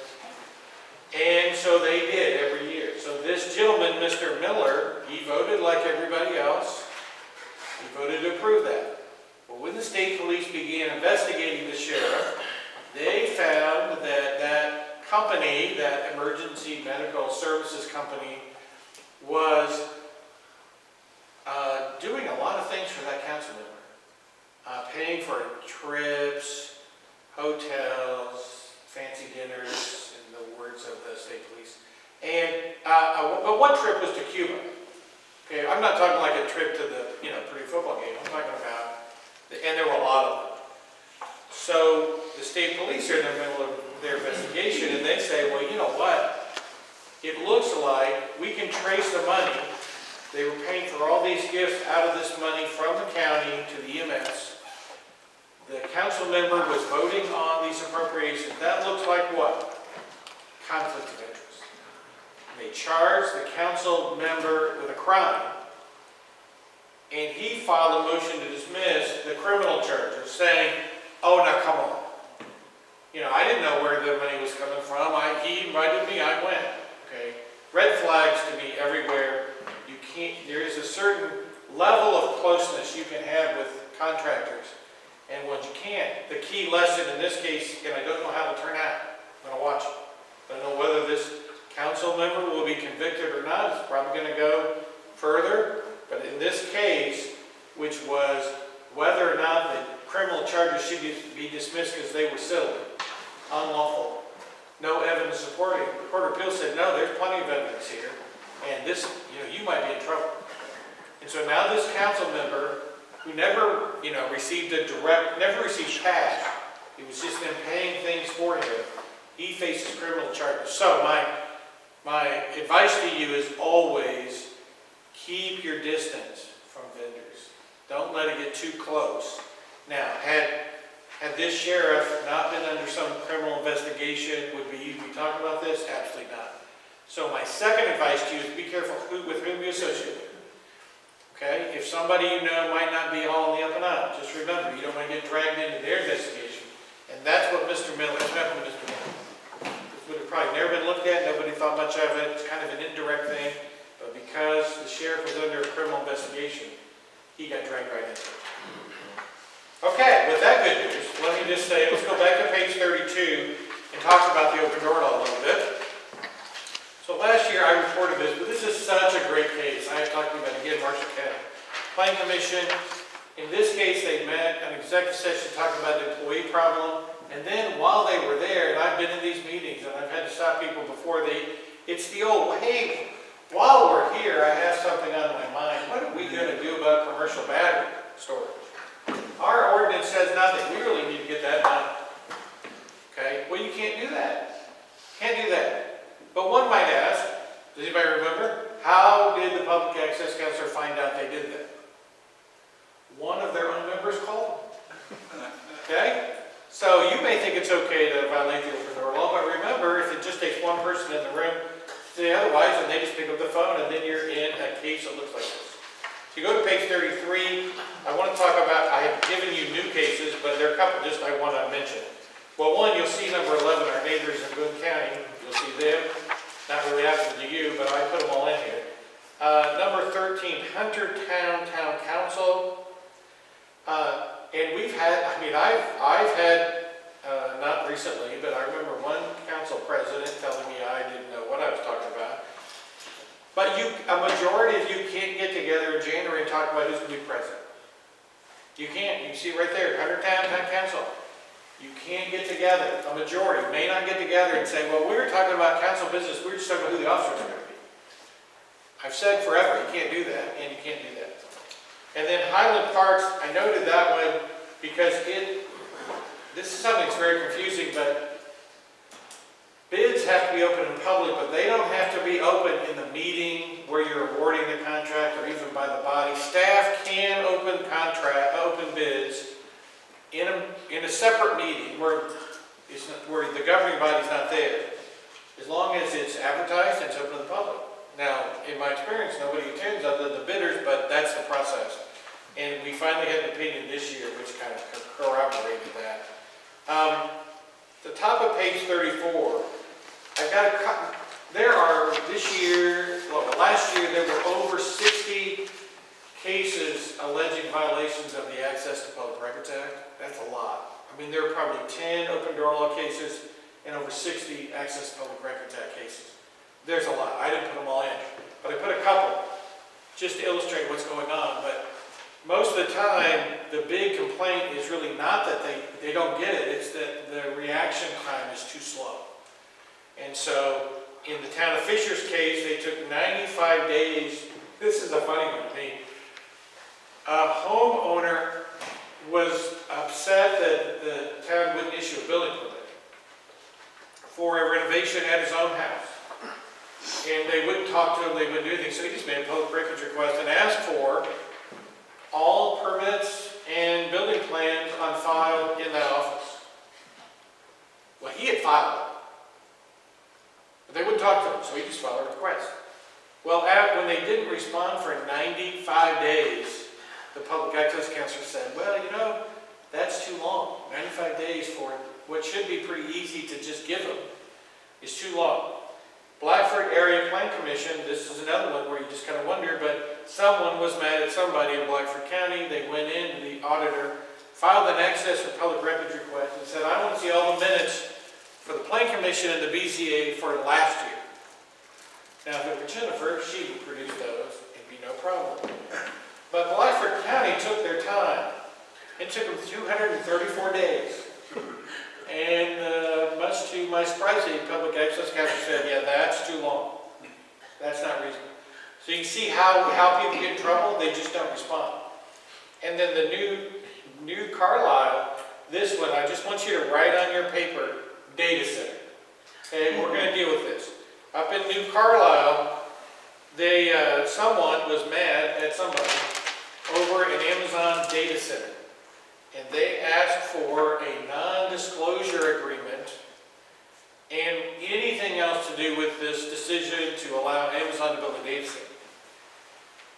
And so they did every year. So this gentleman, Mr. Miller, he voted like everybody else. He voted to approve that. Well, when the state police began investigating the sheriff, they found that that company, that emergency medical services company, was doing a lot of things for that council member. Paying for trips, hotels, fancy dinners, in the words of the state police. And but one trip was to Cuba. Okay, I'm not talking like a trip to the Purdue football game. I'm talking about, and there were a lot of them. So the state police are in the middle of their investigation, and they say, well, you know what? It looks like we can trace the money. They were paying for all these gifts out of this money from the county to the EMS. The council member was voting on these appropriations. That looks like what? Conflict of interest. They charged the council member with a crime, and he filed a motion to dismiss the criminal charges, saying, oh, now come on. I didn't know where the money was coming from. He invited me, I went. Okay. Red flags to me everywhere. There is a certain level of closeness you can have with contractors, and what you can't. The key lesson in this case, and I don't know how it'll turn out. I'm going to watch it. I don't know whether this council member will be convicted or not. It's probably going to go further. But in this case, which was whether or not the criminal charges should be dismissed because they were silly, unlawful, no evidence supporting. The Court of Appeals said, no, there's plenty of evidence here. And this, you might be in trouble. And so now this council member, who never, received never received cash, it was just them paying things for him, he faces criminal charges. So my advice to you is always keep your distance from vendors. Don't let it get too close. Now, had this sheriff not been under some criminal investigation, would you be talking about this? Absolutely not. So my second advice to you is be careful with whom you associate with. Okay? If somebody you know might not be all in the up and out, just remember, you don't want to get dragged into their investigation. And that's what Mr. Miller, that's happened to Mr. Miller. This would have probably never been looked at, nobody thought much of it, it's kind of an indirect thing, but because the sheriff was under a criminal investigation, he got dragged right into it. Okay, with that good news, let me just say, let's go back to page 32 and talk about the open door law a little bit. So last year I reported this, but this is such a great case. I am talking about, again, Marshall County Planning Commission. In this case, they met an executive session talking about the employee problem. And then while they were there, and I've been in these meetings, and I've had to stop people before it's the old, hey, while we're here, I have something on my mind. What are we going to do about commercial battery storage? Our ordinance says nothing. We really need to get that done. Okay? Well, you can't do that. Can't do that. But one might ask, does anybody remember, how did the Public Access Counselor find out they did that? One of their own members called them. Okay? So you may think it's okay to violate the open door law, but remember, if it just takes one person in the room to say otherwise, and they just pick up the phone, and then you're in a case that looks like this. So you go to page 33, I want to talk about, I have given you new cases, but there are a couple just I want to mention. Well, one, you'll see number 11, our neighbors in Boone County. You'll see them. Not really asking to you, but I put them all in here. Number 13, Huntertown Town Council. And we've had, I've had, not recently, but I remember one council president telling me I didn't know what I was talking about. But a majority of you can't get together in January and talk about who's going to be president. You can't. You see right there, Huntertown Town Council. You can't get together, a majority may not get together and say, well, we were talking about council business, we were just talking about who the officers are going to be. I've said forever, you can't do that, and you can't do that. And then Highland Parks, I noted that one because this is something that's very confusing, but bids have to be open in public, but they don't have to be open in the meeting where you're awarding the contract or even by the body. Staff can open bids in a separate meeting where the governing body's not there, as long as it's advertised and it's open to the public. Now, in my experience, nobody attends other than the bidders, but that's the process. And we finally had an opinion this year, which kind of corroborated that. The top of page 34, there are this year, well, last year, there were over 60 cases alleging violations of the Access to Public Records Act. That's a lot. I mean, there are probably 10 open door law cases and over 60 Access to Public Records Act cases. There's a lot. I didn't put them all in, but I put a couple just to illustrate what's going on. But most of the time, the big complaint is really not that they don't get it. It's that the reaction time is too slow. And so in the town of Fisher's case, they took 95 days. This is a funny one to me. A homeowner was upset that the town wouldn't issue a building permit for a renovation at his own house. And they wouldn't talk to him, they wouldn't do anything, so he just made a public records request and asked for all permits and building plans on file in that office. Well, he had filed it, but they wouldn't talk to him, so he just filed a request. Well, when they didn't respond for 95 days, the Public Access Counselor said, well, you know, that's too long. 95 days for what should be pretty easy to just give them is too long. Blackford Area Plan Commission, this is another one where you just kind of wonder, but someone was mad at somebody in Blackford County. They went in, the auditor filed an access for public records request and said, I want to see all the minutes for the Plan Commission and the BZA for last year. Now, if it were Jennifer, she would produce those. It'd be no problem. But Blackford County took their time. It took them 234 days. And much to my surprise, the Public Access Council said, yeah, that's too long. That's not reasonable. So you can see how people get in trouble, they just don't respond. And then the new Carlisle, this one, I just want you to write on your paper, data center. Okay, we're going to deal with this. Up in New Carlisle, someone was mad at somebody over an Amazon data center. And they asked for a non-disclosure agreement and anything else to do with this decision to allow Amazon to build a data center.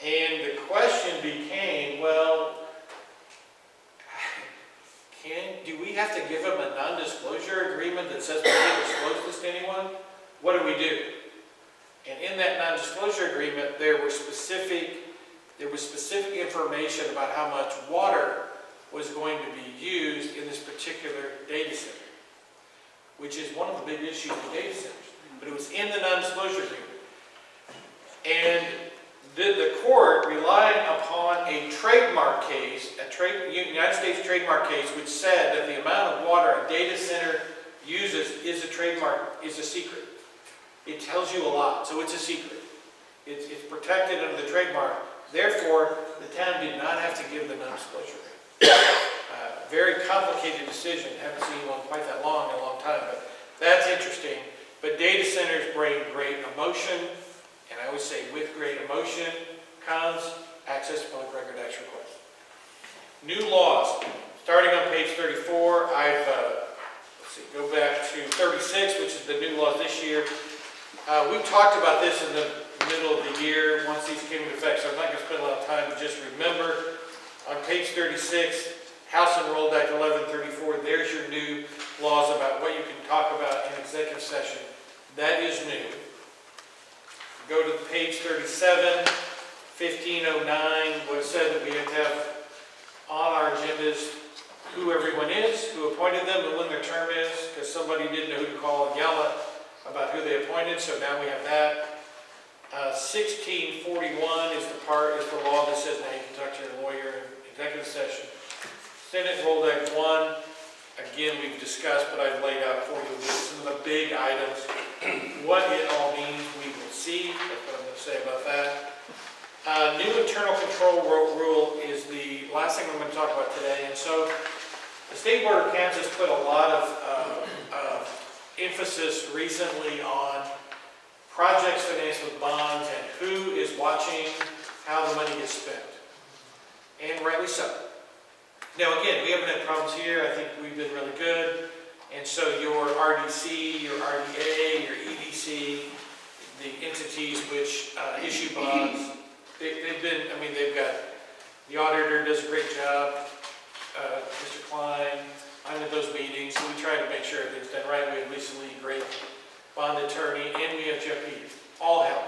And the question became, well, do we have to give them a non-disclosure agreement that says we can't disclose this to anyone? What do we do? And in that non-disclosure agreement, there was specific information about how much water was going to be used in this particular data center, which is one of the big issues with data centers. But it was in the non-disclosure agreement. And the court relied upon a trademark case, United States trademark case, which said that the amount of water a data center uses is a secret. It tells you a lot, so it's a secret. It's protected under the trademark. Therefore, the town did not have to give the non-disclosure agreement. Very complicated decision. Haven't seen one quite that long in a long time, but that's interesting. But data centers bring great emotion, and I would say with great emotion comes access to public record act requests. New laws, starting on page 34, go back to 36, which is the new laws this year. We talked about this in the middle of the year once these came into effect, so I'm not going to spend a lot of time, but just remember on page 36, House Enrolled Act 1134, there's your new laws about what you can talk about in executive session. That is new. Go to page 37, 1509, what said that we have to have on our agendas who everyone is, who appointed them, and when their term is, because somebody didn't know who to call and yell at about who they appointed, so now we have that. 1641 is the law that says now you can talk to your lawyer in executive session. Senate Enrolled Act 1, again, we've discussed, but I've laid out for you some of the big items. What it all means, we will see. That's what I'm going to say about that. New internal control rule is the last thing I'm going to talk about today. And so the State Board of Kansas put a lot of emphasis recently on projects financed with bonds and who is watching how the money gets spent. And rightly so. Now again, we haven't had problems here. I think we've been really good. And so your RDC, your RDA, your EDC, the entities which issue bonds, they've been, I mean, they've got, the auditor does a great job, Mr. Klein, I'm at those meetings, so we try to make sure everything's done right. We have Lisa Lee, great bond attorney, and we have Jeff Peters, all help.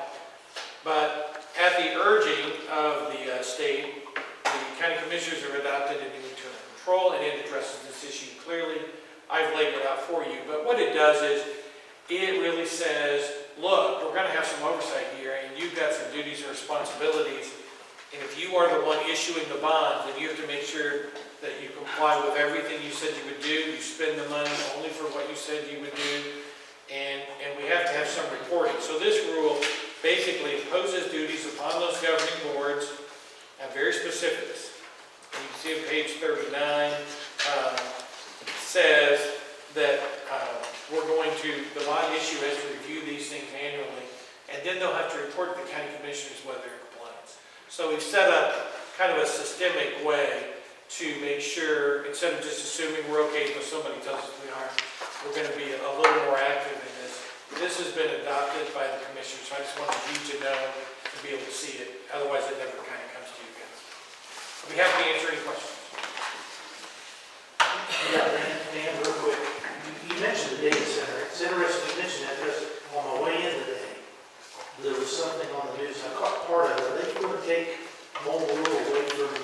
But at the urging of the state, the county commissioners have adopted a new internal control, and it addresses this issue clearly. I've laid it out for you, but what it does is, it really says, look, we're going to have some oversight here, and you've got some duties and responsibilities, and if you are the one issuing the bonds, then you have to make sure that you comply with everything you said you would do, you spend the money only for what you said you would do, and we have to have some reporting. So this rule basically imposes duties upon those governing boards and very specifics. And you can see on page 39, says that we're going to, the bond issue has to review these things annually, and then they'll have to report to the county commissioners whether they're in compliance. So we've set up kind of a systemic way to make sure, instead of just assuming we're okay until somebody tells us we aren't, we're going to be a little more active in this. This has been adopted by the commissioners, so I just wanted you to know and be able to see it. Otherwise, it never kind of comes to you guys. I'll be happy to answer any questions. Yeah, Dan, real quick, you mentioned the data center. It's interesting you mentioned that because on my way in today, there was something on the news, I caught part of it. Are they going to take mobile rule away from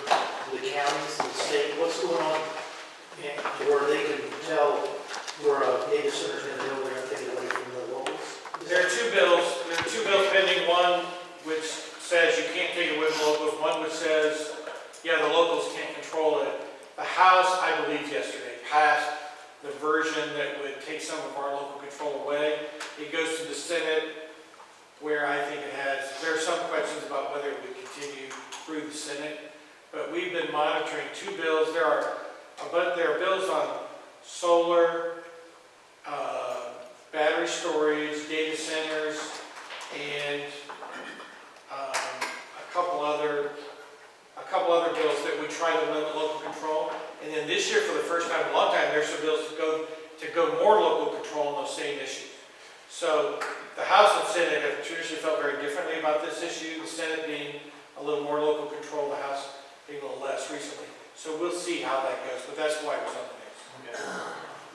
the counties, the state? What's going on? And where they can tell where a data center is going to go, they're going to take it away from the locals? There are two bills. There are two bills pending. One which says you can't take it away from locals. One which says, yeah, the locals can't control it. The House, I believe yesterday, passed the version that would take some of our local control away. It goes to the Senate, where I think it has, there are some questions about whether it would continue through the Senate. But we've been monitoring two bills. There are bills on solar, battery storage, data centers, and a couple other bills that would try to limit local control. And then this year, for the first time in a long time, there's some bills to go more local control on those same issues. So the House and Senate have traditionally felt very differently about this issue, the Senate being a little more local control, the House being a little less recently. So we'll see how that goes, but that's why it was on the news. Okay.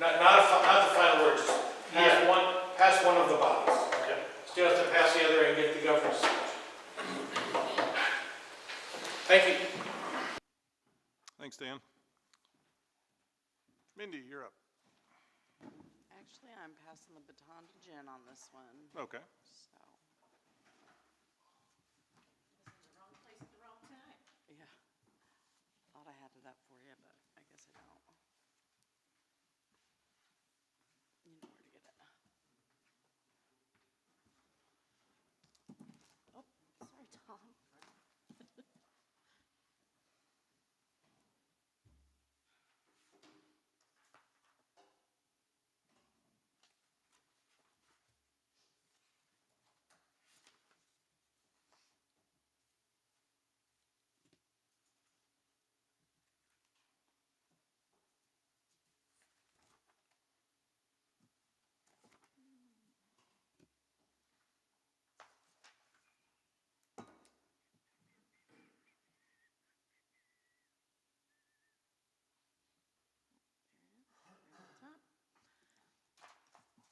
Not the final word, just pass one of the bodies. Okay. Still have to pass the other and get the governor's signature. Thank you. Thanks, Dan. Mindy, you're up. Actually, I'm passing the baton to Jen on this one, Okay. so. The wrong place at the wrong time. Yeah. Thought I had it up for you, but I guess I don't. You know where to get it. Oh, sorry, Tom.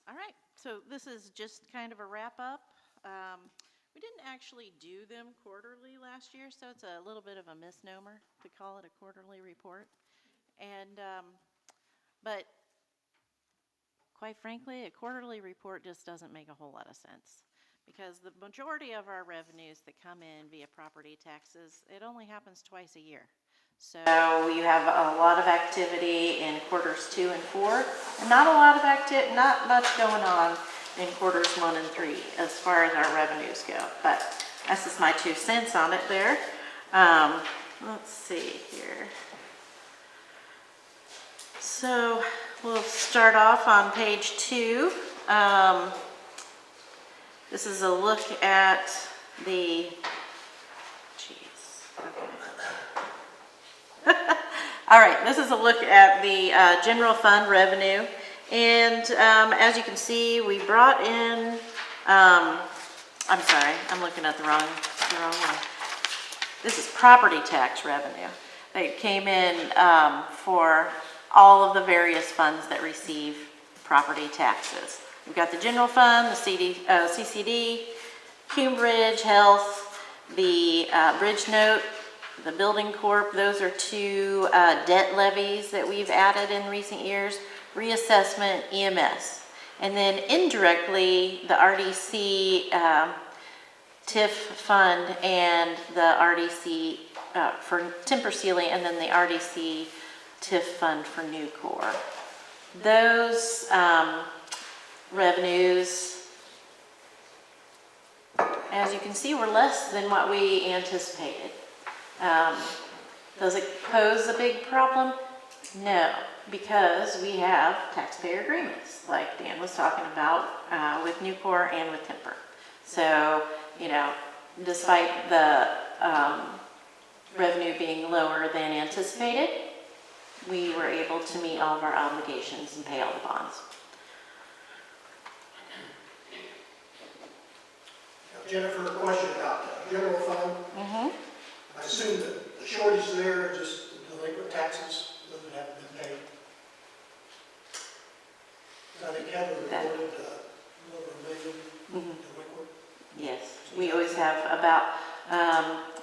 All right, so this is just kind of a wrap-up. We didn't actually do them quarterly last year, so it's a little bit of a misnomer to call it a quarterly report. And, but quite frankly, a quarterly report just doesn't make a whole lot of sense, because the majority of our revenues that come in via property taxes, it only happens twice a year. So we have a lot of activity in quarters 2 and 4, and not a lot of not much going on in quarters 1 and 3 as far as our revenues go. But that's just my 2 cents on it there. Let's see here. So we'll start off on page 2. This is a look at the, okay. All right, this is a look at the general fund revenue. And as you can see, we brought in, I'm sorry, I'm looking at the wrong one. This is property tax revenue. They came in for all of the various funds that receive property taxes. We've got the general fund, the CCD, Cambridge Health, the bridge note, the building corp. Those are 2 debt levies that we've added in recent years, reassessment, EMS. And then indirectly, the RDC TIF fund and the RDC for timber sealing, and then the RDC TIF fund for Nucor. Those revenues, as you can see, were less than what we anticipated. Does it pose a big problem? No, because we have taxpayer agreements, like Dan was talking about with Nucor and with timber. So, you know, despite the revenue being lower than anticipated, we were able to meet all of our obligations and pay all the bonds. Jennifer, a question about general fund. Mm-hmm. I assume that the shortage there are just delinquent taxes that haven't been paid. I think Heather reported over $1 million delinquent. Yes, we always have about,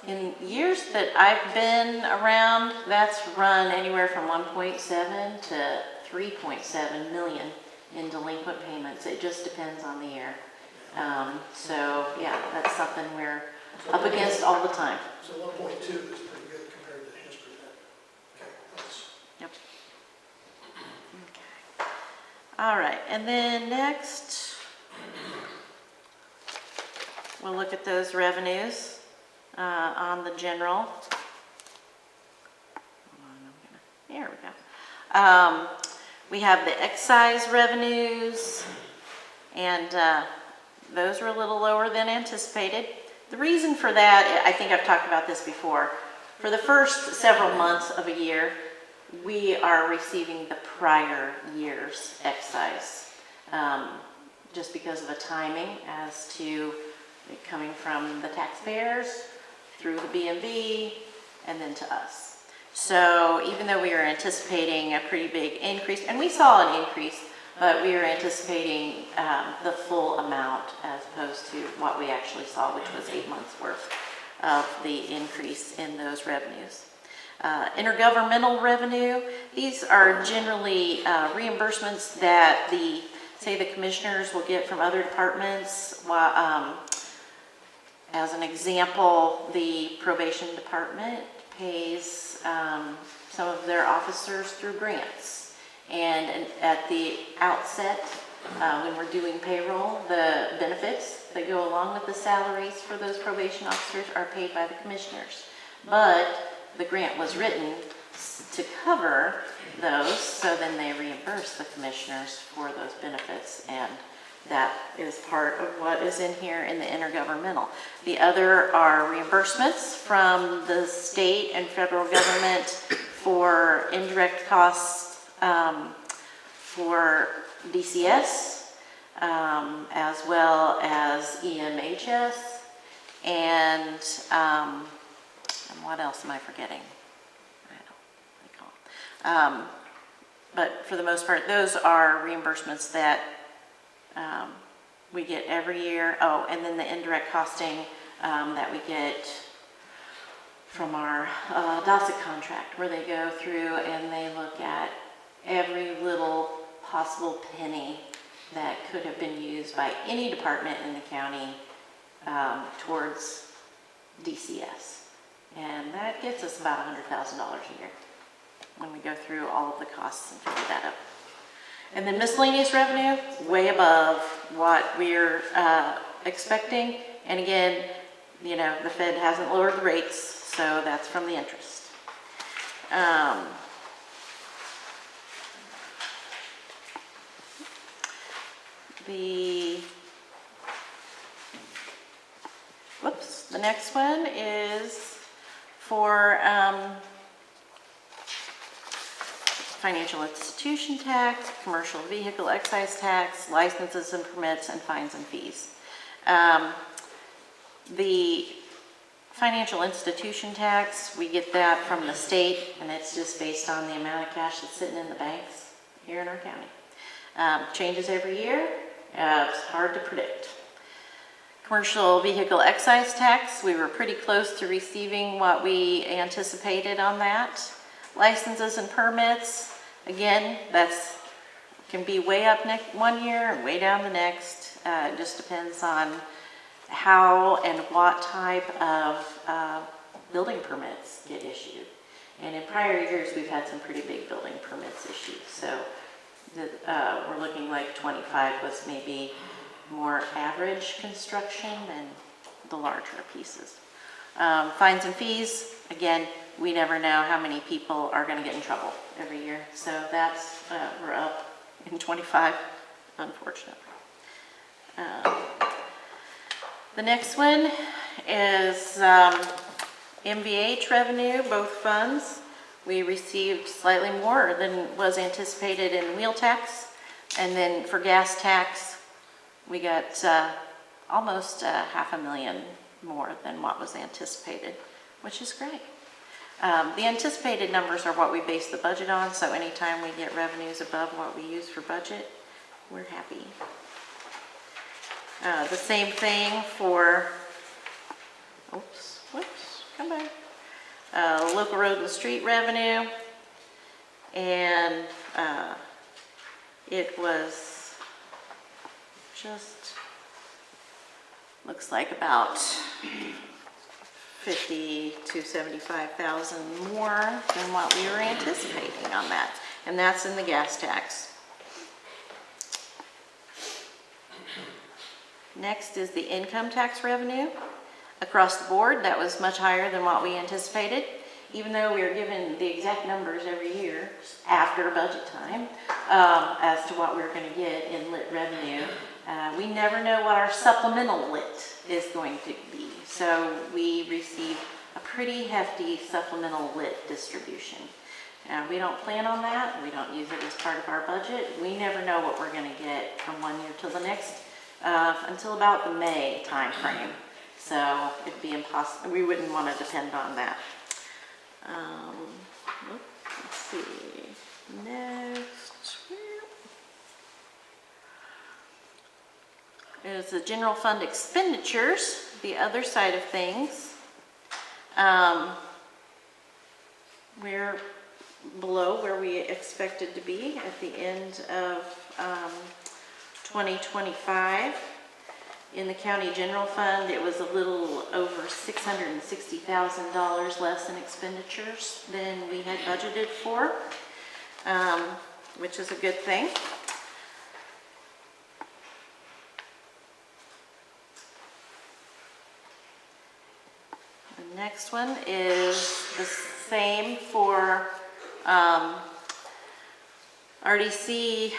in years that I've been around, that's run anywhere from 1.7 to 3.7 million in delinquent payments. It just depends on the year. So yeah, that's something we're up against all the time. So 1.2 is pretty good compared to history then. Okay, thanks. Yep. Okay. All right, and then next, we'll look at those revenues on the general. Here we go. We have the excise revenues, and those were a little lower than anticipated. The reason for that, I think I've talked about this before. For the first several months of a year, we are receiving the prior year's excise, just because of the timing as to it coming from the taxpayers through the B&B and then to us. So even though we were anticipating a pretty big increase, and we saw an increase, but we were anticipating the full amount as opposed to what we actually saw, which was 8 months worth of the increase in those revenues. Intergovernmental revenue, these are generally reimbursements that say the commissioners will get from other departments. As an example, the probation department pays some of their officers through grants. And at the outset, when we're doing payroll, the benefits that go along with the salaries for those probation officers are paid by the commissioners. But the grant was written to cover those, so then they reimburse the commissioners for those benefits, and that is part of what is in here in the intergovernmental. The other are reimbursements from the state and federal government for indirect costs for DCS, as well as EMHS, and what else am I forgetting? I don't recall. But for the most part, those are reimbursements that we get every year. Oh, and then the indirect costing that we get from our DASA contract, where they go through and they look at every little possible penny that could have been used by any department in the county towards DCS. And that gets us about $100,000 a year when we go through all of the costs and figure that out. And then miscellaneous revenue, way above what we're expecting. And again, you know, the Fed hasn't lowered the rates, so that's from the interest. The next one is for financial institution tax, commercial vehicle excise tax, licenses and permits, and fines and fees. The financial institution tax, we get that from the state, and it's just based on the amount of cash that's sitting in the banks here in our county. Changes every year. It's hard to predict. Commercial vehicle excise tax, we were pretty close to receiving what we anticipated on that. Licenses and permits, again, that's can be way up one year and way down the next. It just depends on how and what type of building permits get issued. And in prior years, we've had some pretty big building permits issued. So we're looking like 25 was maybe more average construction than the larger pieces. Fines and fees, again, we never know how many people are going to get in trouble every year. So that's, we're up in 25, unfortunately. The next one is MVH revenue, both funds. We received slightly more than was anticipated in wheel tax. And then for gas tax, we got almost $500,000 more than what was anticipated, which is great. The anticipated numbers are what we base the budget on, so anytime we get revenues above what we use for budget, we're happy. The same thing for, come back. Local road and street revenue, and it was just, looks like about 50 to 75,000 more than what we were anticipating on that. And that's in the gas tax. Next is the income tax revenue. Across the board, that was much higher than what we anticipated, even though we are given the exact numbers every year after budget time as to what we're going to get in lit revenue. We never know what our supplemental lit is going to be, so we receive a pretty hefty supplemental lit distribution. We don't plan on that. We don't use it as part of our budget. We never know what we're going to get from one year to the next until about the May time frame. So it'd be impossible. We wouldn't want to depend on that. Let's see. Next is the general fund expenditures, the other side of things. We're below where we expected to be at the end of 2025. In the county general fund, it was a little over $660,000 less in expenditures than we had budgeted for, which is a good thing. The next one is the same for RDC,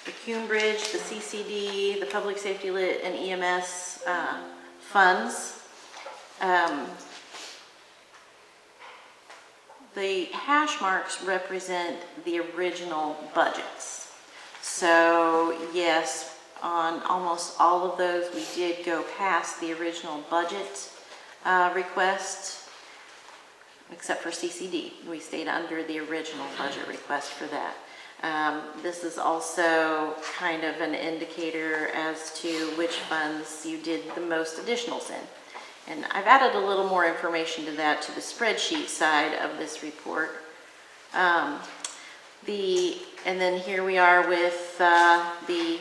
the Cume Bridge, the CCD, the Public Safety Lit, and EMS funds. The hash marks represent the original budgets. So yes, on almost all of those, we did go past the original budget request, except for CCD. We stayed under the original budget request for that. This is also kind of an indicator as to which funds you did the most additionals in. And I've added a little more information to that, to the spreadsheet side of this report. And then here we are with the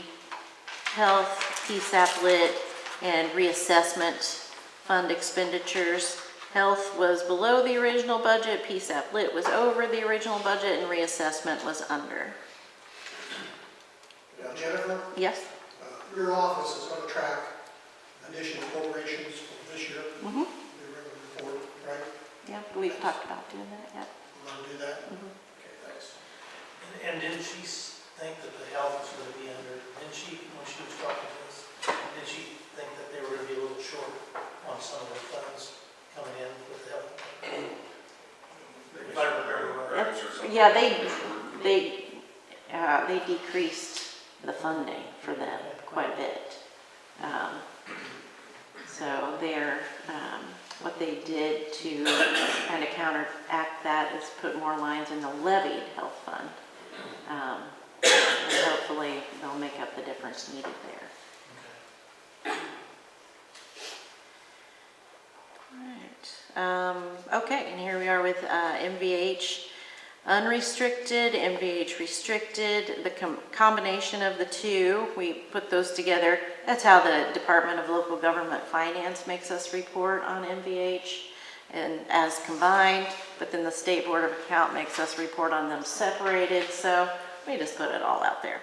health, PSAP lit, and reassessment fund expenditures. Health was below the original budget, PSAP lit was over the original budget, and reassessment was under. Now, Jennifer, Yes? your office is going to track additional appropriations for this year, Mm-hmm. the regular report, right? Yeah, we've talked about doing that, yeah. We're going to do that? Mhm. Okay, thanks. And didn't she think that the health was gonna be under, didn't she, when she was talking to us, didn't she think that they were gonna be a little short on some of the funds coming in with the health? If I remember right. Yeah, they decreased the funding for them quite a bit. So what they did to kind of counteract that is put more lines in the levied health fund. And hopefully they'll make up the difference needed there. All right. Okay, and here we are with MVH unrestricted, MVH restricted, the combination of the two, we put those together. That's how the Department of Local Government Finance makes us report on MVH and as combined, but then the State Board of Account makes us report on them separated, so we just put it all out there.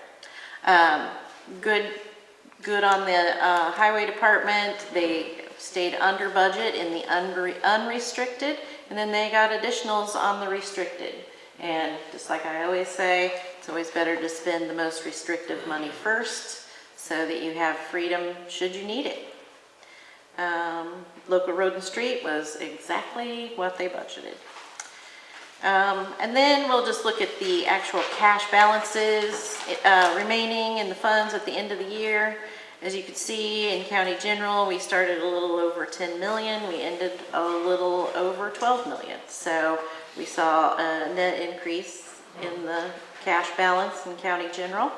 Good on the Highway Department. They stayed under budget in the unrestricted, and then they got additionals on the restricted. And just like I always say, it's always better to spend the most restrictive money first so that you have freedom should you need it. Local road and street was exactly what they budgeted. And then we'll just look at the actual cash balances remaining in the funds at the end of the year. As you can see, in County General, we started a little over 10 million. We ended a little over 12 million. So we saw a net increase in the cash balance in County General.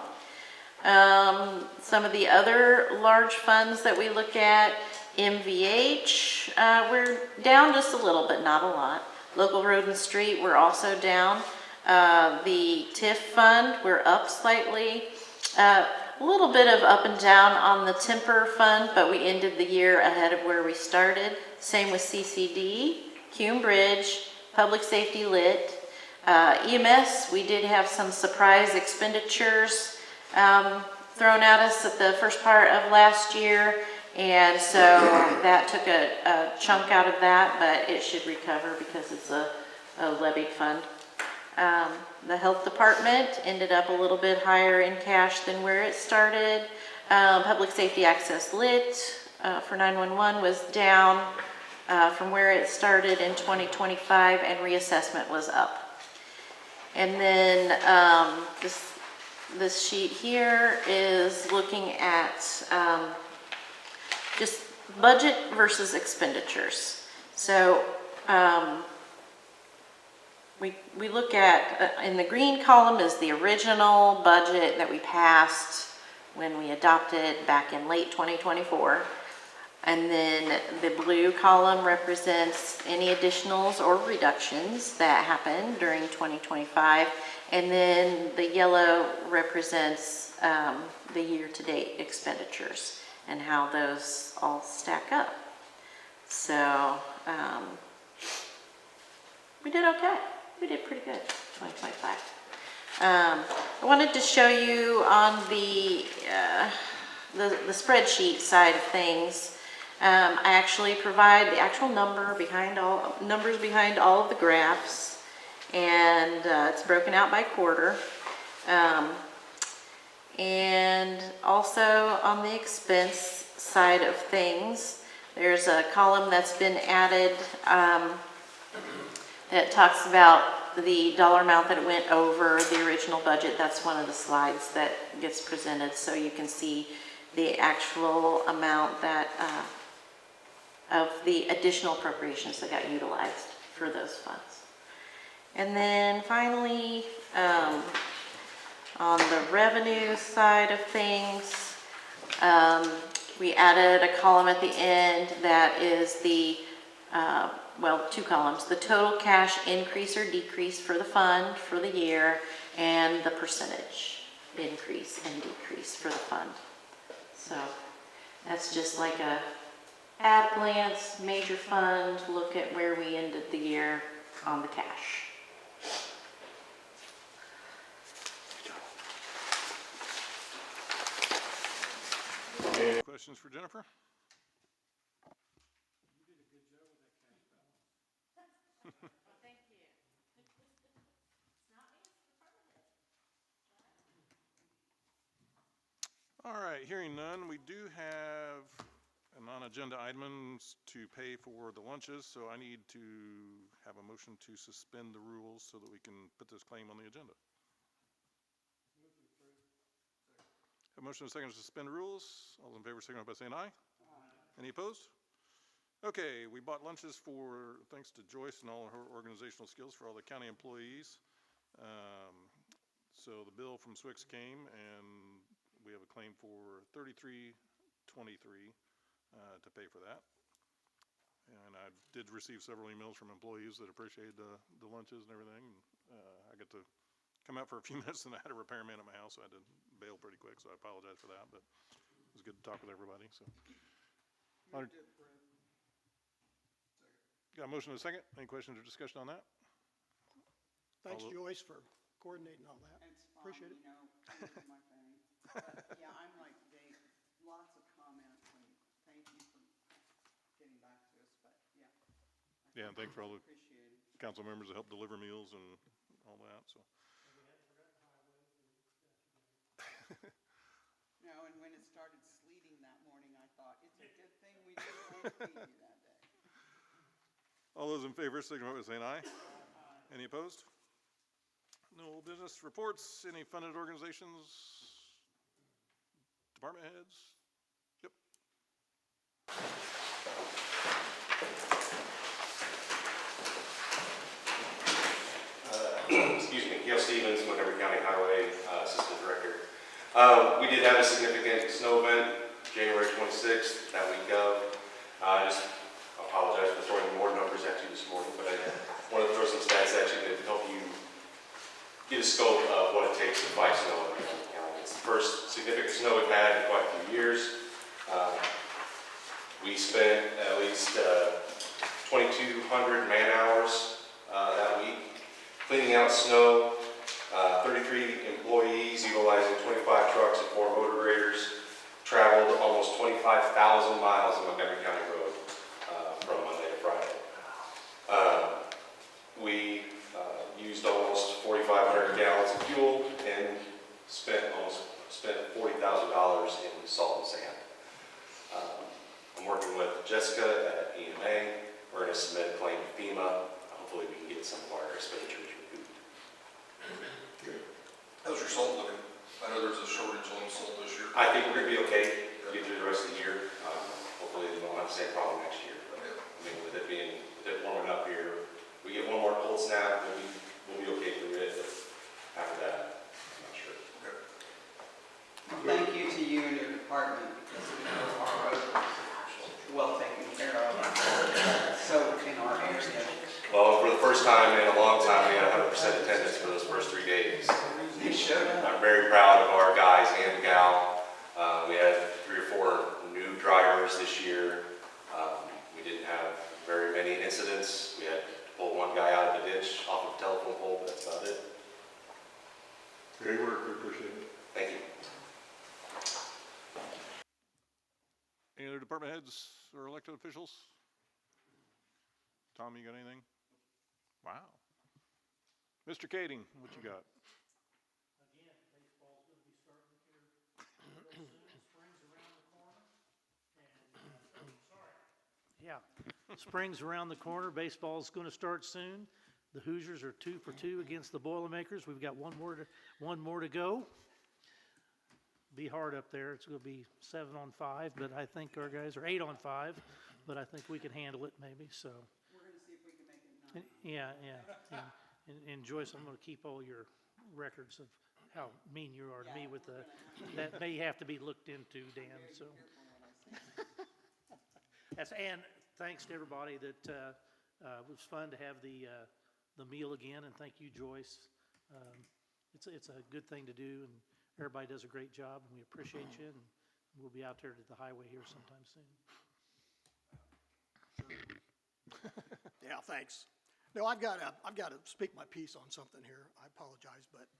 Some of the other large funds that we look at, MVH, we're down just a little, but not a lot. Local Road and Street, we're also down. The TIF fund, we're up slightly. A little bit of up and down on the Timber fund, but we ended the year ahead of where we started. Same with CCD, Cume Bridge, Public Safety Lit. EMS, we did have some surprise expenditures thrown at us at the first part of last year, and so that took a chunk out of that, but it should recover because it's a levied fund. The Health Department ended up a little bit higher in cash than where it started. Public Safety Access Lit for 911 was down from where it started in 2025, and reassessment was up. And then this sheet here is looking at just budget versus expenditures. So we look at, in the green column is the original budget that we passed when we adopted back in late 2024. And then the blue column represents any additionals or reductions that happened during 2025. And then the yellow represents the year-to-date expenditures and how those all stack up. So we did okay. We did pretty good, 2025. I wanted to show you on the spreadsheet side of things. I actually provide the actual numbers behind all of the graphs, and it's broken out by quarter. And also on the expense side of things, there's a column that's been added that talks about the dollar amount that it went over the original budget. That's one of the slides that gets presented, so you can see the actual amount that of the additional appropriations that got utilized for those funds. And then finally, on the revenue side of things, we added a column at the end that is the, well, two columns, the total cash increase or decrease for the fund for the year, and the percentage increase and decrease for the fund. So that's just like at a glance, major fund, look at where we ended the year on the cash. Any questions for Jennifer? Thank you. All right, hearing none, we do have a non-agenda items to pay for the lunches, so I need to have a motion to suspend the rules so that we can put this claim on the agenda. A motion and a second to suspend rules. All in favor, signify by saying aye. Any opposed? Okay, we bought lunches for, thanks to Joyce and all her organizational skills for all the county employees. So the bill from Swix came and we have a claim for $33.23 to pay for that. And I did receive several emails from employees that appreciated the lunches and everything. I got to come out for a few minutes and I had a repairman at my house, so I had to bail pretty quick, so I apologize for that, but it was good to talk with everybody, so. Got a motion and a second? Any questions or discussion on that? Thanks, Joyce, for coordinating all that. It's fun, Appreciate it. you know, these are my things. But, yeah, I'm like Dave, lots of comments, and thank you for getting back to us, but, yeah. Yeah, and thanks for all the Appreciate it. council members that helped deliver meals and all that, so. No, and when it started sleeting that morning, I thought, it's a good thing we didn't want to feed you that day. All those in favor, signify by saying aye. Any opposed? No business reports, any funded organizations? Department heads? Yep. Excuse me, Gail Stevens, Montgomery County Highway Assistant Director. We did have a significant snow event, January 26th, that week of. I just apologize for throwing more numbers at you this morning, but I wanted to throw some stats at you to help you get a scope of what it takes to fight snow in Montgomery County. It's the first significant snow we've had in quite a few years. We spent at least 2,200 man hours that week cleaning out snow. 33 employees utilizing 25 trucks and 4 motor graders traveled almost 25,000 miles of Montgomery County road from Monday to Friday. We used almost 4,500 gallons of fuel and spent $40,000 in salt and sand. I'm working with Jessica at EMA. We're going to submit a claim to FEMA. Hopefully we can get some of our expenditures recouped. How's your salt looking? I know there's a shortage on salt this year. I think we're going to be okay, get through the rest of the year. Hopefully we won't have the same problem next year. But, I mean, with it warming up here, we get one more cold snap, we'll be okay through it. But after that, I'm not sure. Okay. Well, thank you to you and your department, because we know our road is well taken care of. So in our area. Well, for the first time in a long time, we had 100% attendance for those first 3 days. You should. I'm very proud of our guys and gal. We had 3 or 4 new drivers this year. We didn't have very many incidents. We had to pull one guy out of the ditch off of the telephone pole, but that's about it. Great work, we appreciate it. Thank you. Any other department heads or elected officials? Tom, you got anything? Wow. Mr. Kading, what you got? Again, baseball's gonna be starting here real soon, spring's around the corner, and, sorry. Yeah, spring's around the corner, baseball's gonna start soon. The Hoosiers are 2 for 2 against the Boilermakers. We've got one more to go. Be hard up there, it's gonna be 7 on 5, but I think our guys are 8 on 5, but I think we can handle it maybe, so. We're going to see if we can make it 9. Yeah. And Joyce, I'm gonna keep all your records of how mean you are to me with the, that may have to be looked into, Dan, so. And thanks to everybody that, it was fun to have the meal again, and thank you, Joyce. It's a good thing to do, and everybody does a great job, and we appreciate you, and we'll be out there to the highway here sometime soon. Yeah, thanks. No, I've got to speak my piece on something here. I apologize, but,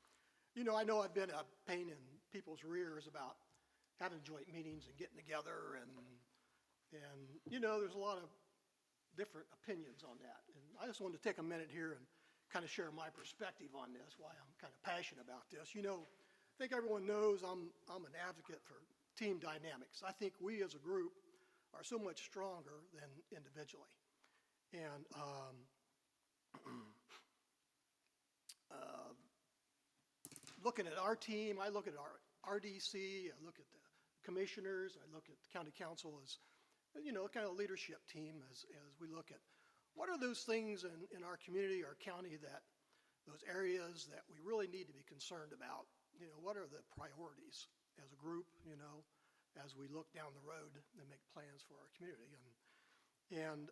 I know I've been a pain in people's rears about having joint meetings and getting together and, there's a lot of different opinions on that. And I just wanted to take a minute here and kind of share my perspective on this, why I'm kind of passionate about this. I think everyone knows I'm an advocate for team dynamics. I think we as a group are so much stronger than individually. And looking at our team, I look at our RDC, I look at the commissioners, I look at the county council as, kind of leadership team as we look at what are those things in our community, our county, those areas that we really need to be concerned about. What are the priorities as a group, as we look down the road and make plans for our community. And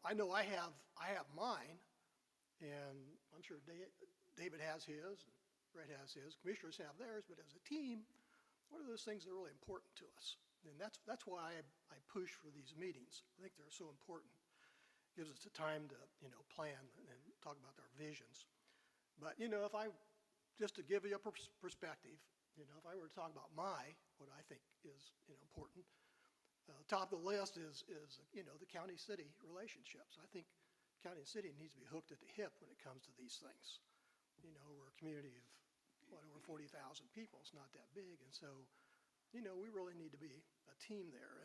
I know I have mine, and I'm sure David has his, and Brett has his, commissioners have theirs, but as a team, what are those things that are really important to us? And that's why I push for these meetings. I think they're so important. Gives us the time to, plan and talk about our visions. But, if I, just to give you a perspective, if I were to talk about what I think is, important, top of the list is the county-city relationships. I think county and city needs to be hooked at the hip when it comes to these things. We're a community of, over 40,000 people. It's not that big. And so, we really need to be a team there.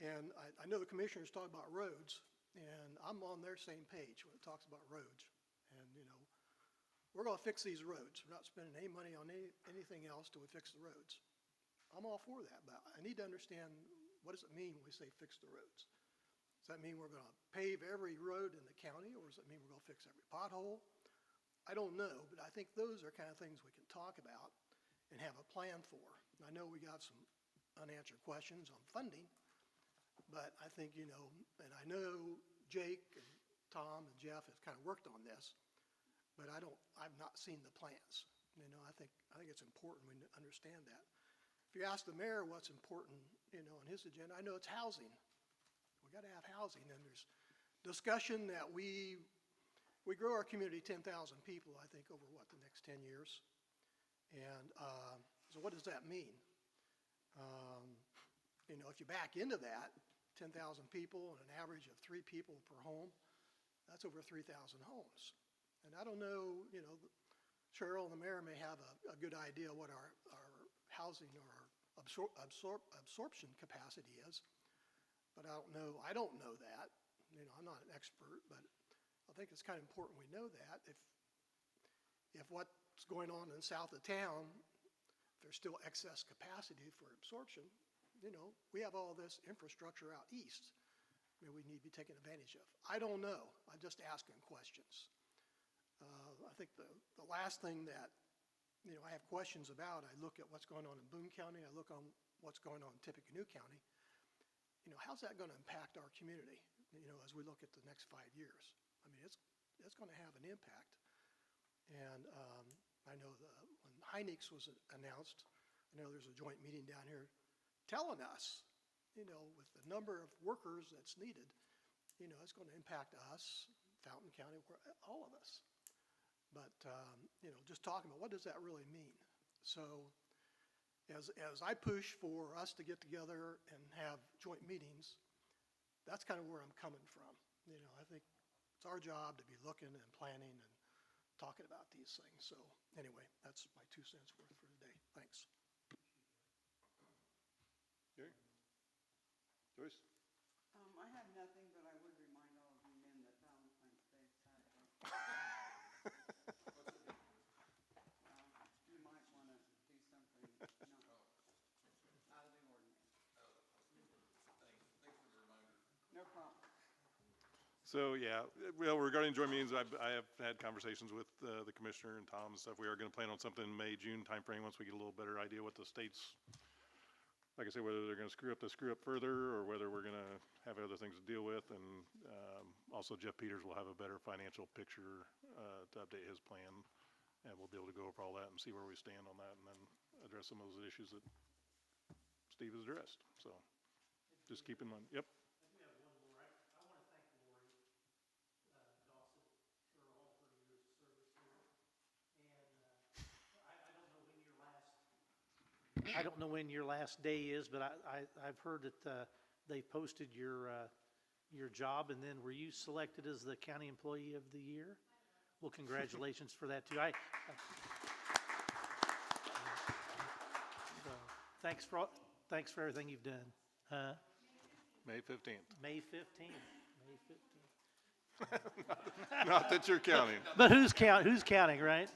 And I know the commissioners talk about roads, and I'm on their same page when it talks about roads. And, we're going to fix these roads. We're not spending any money on anything else till we fix the roads. I'm all for that, but I need to understand, what does it mean when we say fix the roads? Does that mean we're going to pave every road in the county, or does it mean we're going to fix every pothole? I don't know, but I think those are kind of things we can talk about and have a plan for. And I know we got some unanswered questions on funding, but I think, and I know Jake and Tom and Jeff have kind of worked on this, but I've not seen the plans. I think it's important we understand that. If you ask the mayor what's important, on his agenda, I know it's housing. We got to have housing, and there's discussion that we grow our community 10,000 people, I think, over the next 10 years. And so what does that mean? If you back into that, 10,000 people and an average of 3 people per home, that's over 3,000 homes. And I don't know, Cheryl and the mayor may have a good idea what our housing or our absorption capacity is, but I don't know that. I'm not an expert, but I think it's kind of important we know that. If what's going on in south of town, if there's still excess capacity for absorption, we have all this infrastructure out east that we need to be taking advantage of. I don't know. I'm just asking questions. I think the last thing that, I have questions about, I look at what's going on in Boone County, I look on what's going on in Tippecanoe County. How's that going to impact our community, as we look at the next 5 years? I mean, it's going to have an impact. And I know when Hynix was announced, I know there's a joint meeting down here telling us, with the number of workers that's needed, it's going to impact us, Fountain County, all of us. But, just talking about what does that really mean? So as I push for us to get together and have joint meetings, that's kind of where I'm coming from. I think it's our job to be looking and planning and talking about these things. So anyway, that's my 2 cents worth for today. Thanks. Gary? Joyce? I have nothing, but I would remind all of you men that Valentine's Day is Saturday. You might want to do something not out of the ordinary. Thanks for the reminder. No problem. So, yeah, well, regarding joint meetings, I have had conversations with the commissioner and Tom and stuff. We are going to plan on something in May, June timeframe once we get a little better idea what the state's, like I say, whether they're going to screw up further, or whether we're going to have other things to deal with. And also Jeff Peters will have a better financial picture to update his plan, and we'll be able to go over all that and see where we stand on that, and then address some of those issues that Steve has addressed. So just keep in mind. Yep. I don't know when your last day is, but I've heard that they posted your job, and then were you selected as the county employee of the year? Well, congratulations for that, too. So, thanks for everything you've done. Huh? May 15th. May 15th. May 15th. Not that you're counting. But who's counting, right?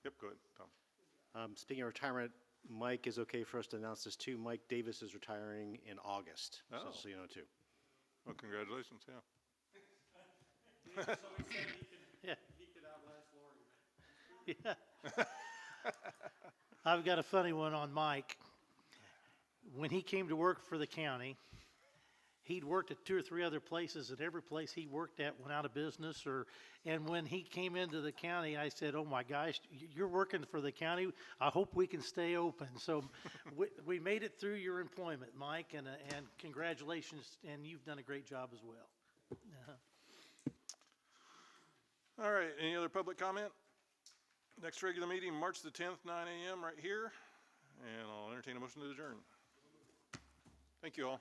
Yep, go ahead, Tom. Speaking of retirement, Mike is okay for us to announce this too. Mike Davis is retiring in August, Oh. so you know too. Well, congratulations, yeah. Yeah. Yeah. I've got a funny one on Mike. When he came to work for the county, he'd worked at 2 or 3 other places, and every place he worked at went out of business. And when he came into the county, I said, "Oh my gosh, you're working for the county. I hope we can stay open." So we made it through your employment, Mike, and congratulations, and you've done a great job as well. All right, any other public comment? Next regular meeting, March the 10th, 9 a.m. right here, and I'll entertain a motion to adjourn. Thank you all.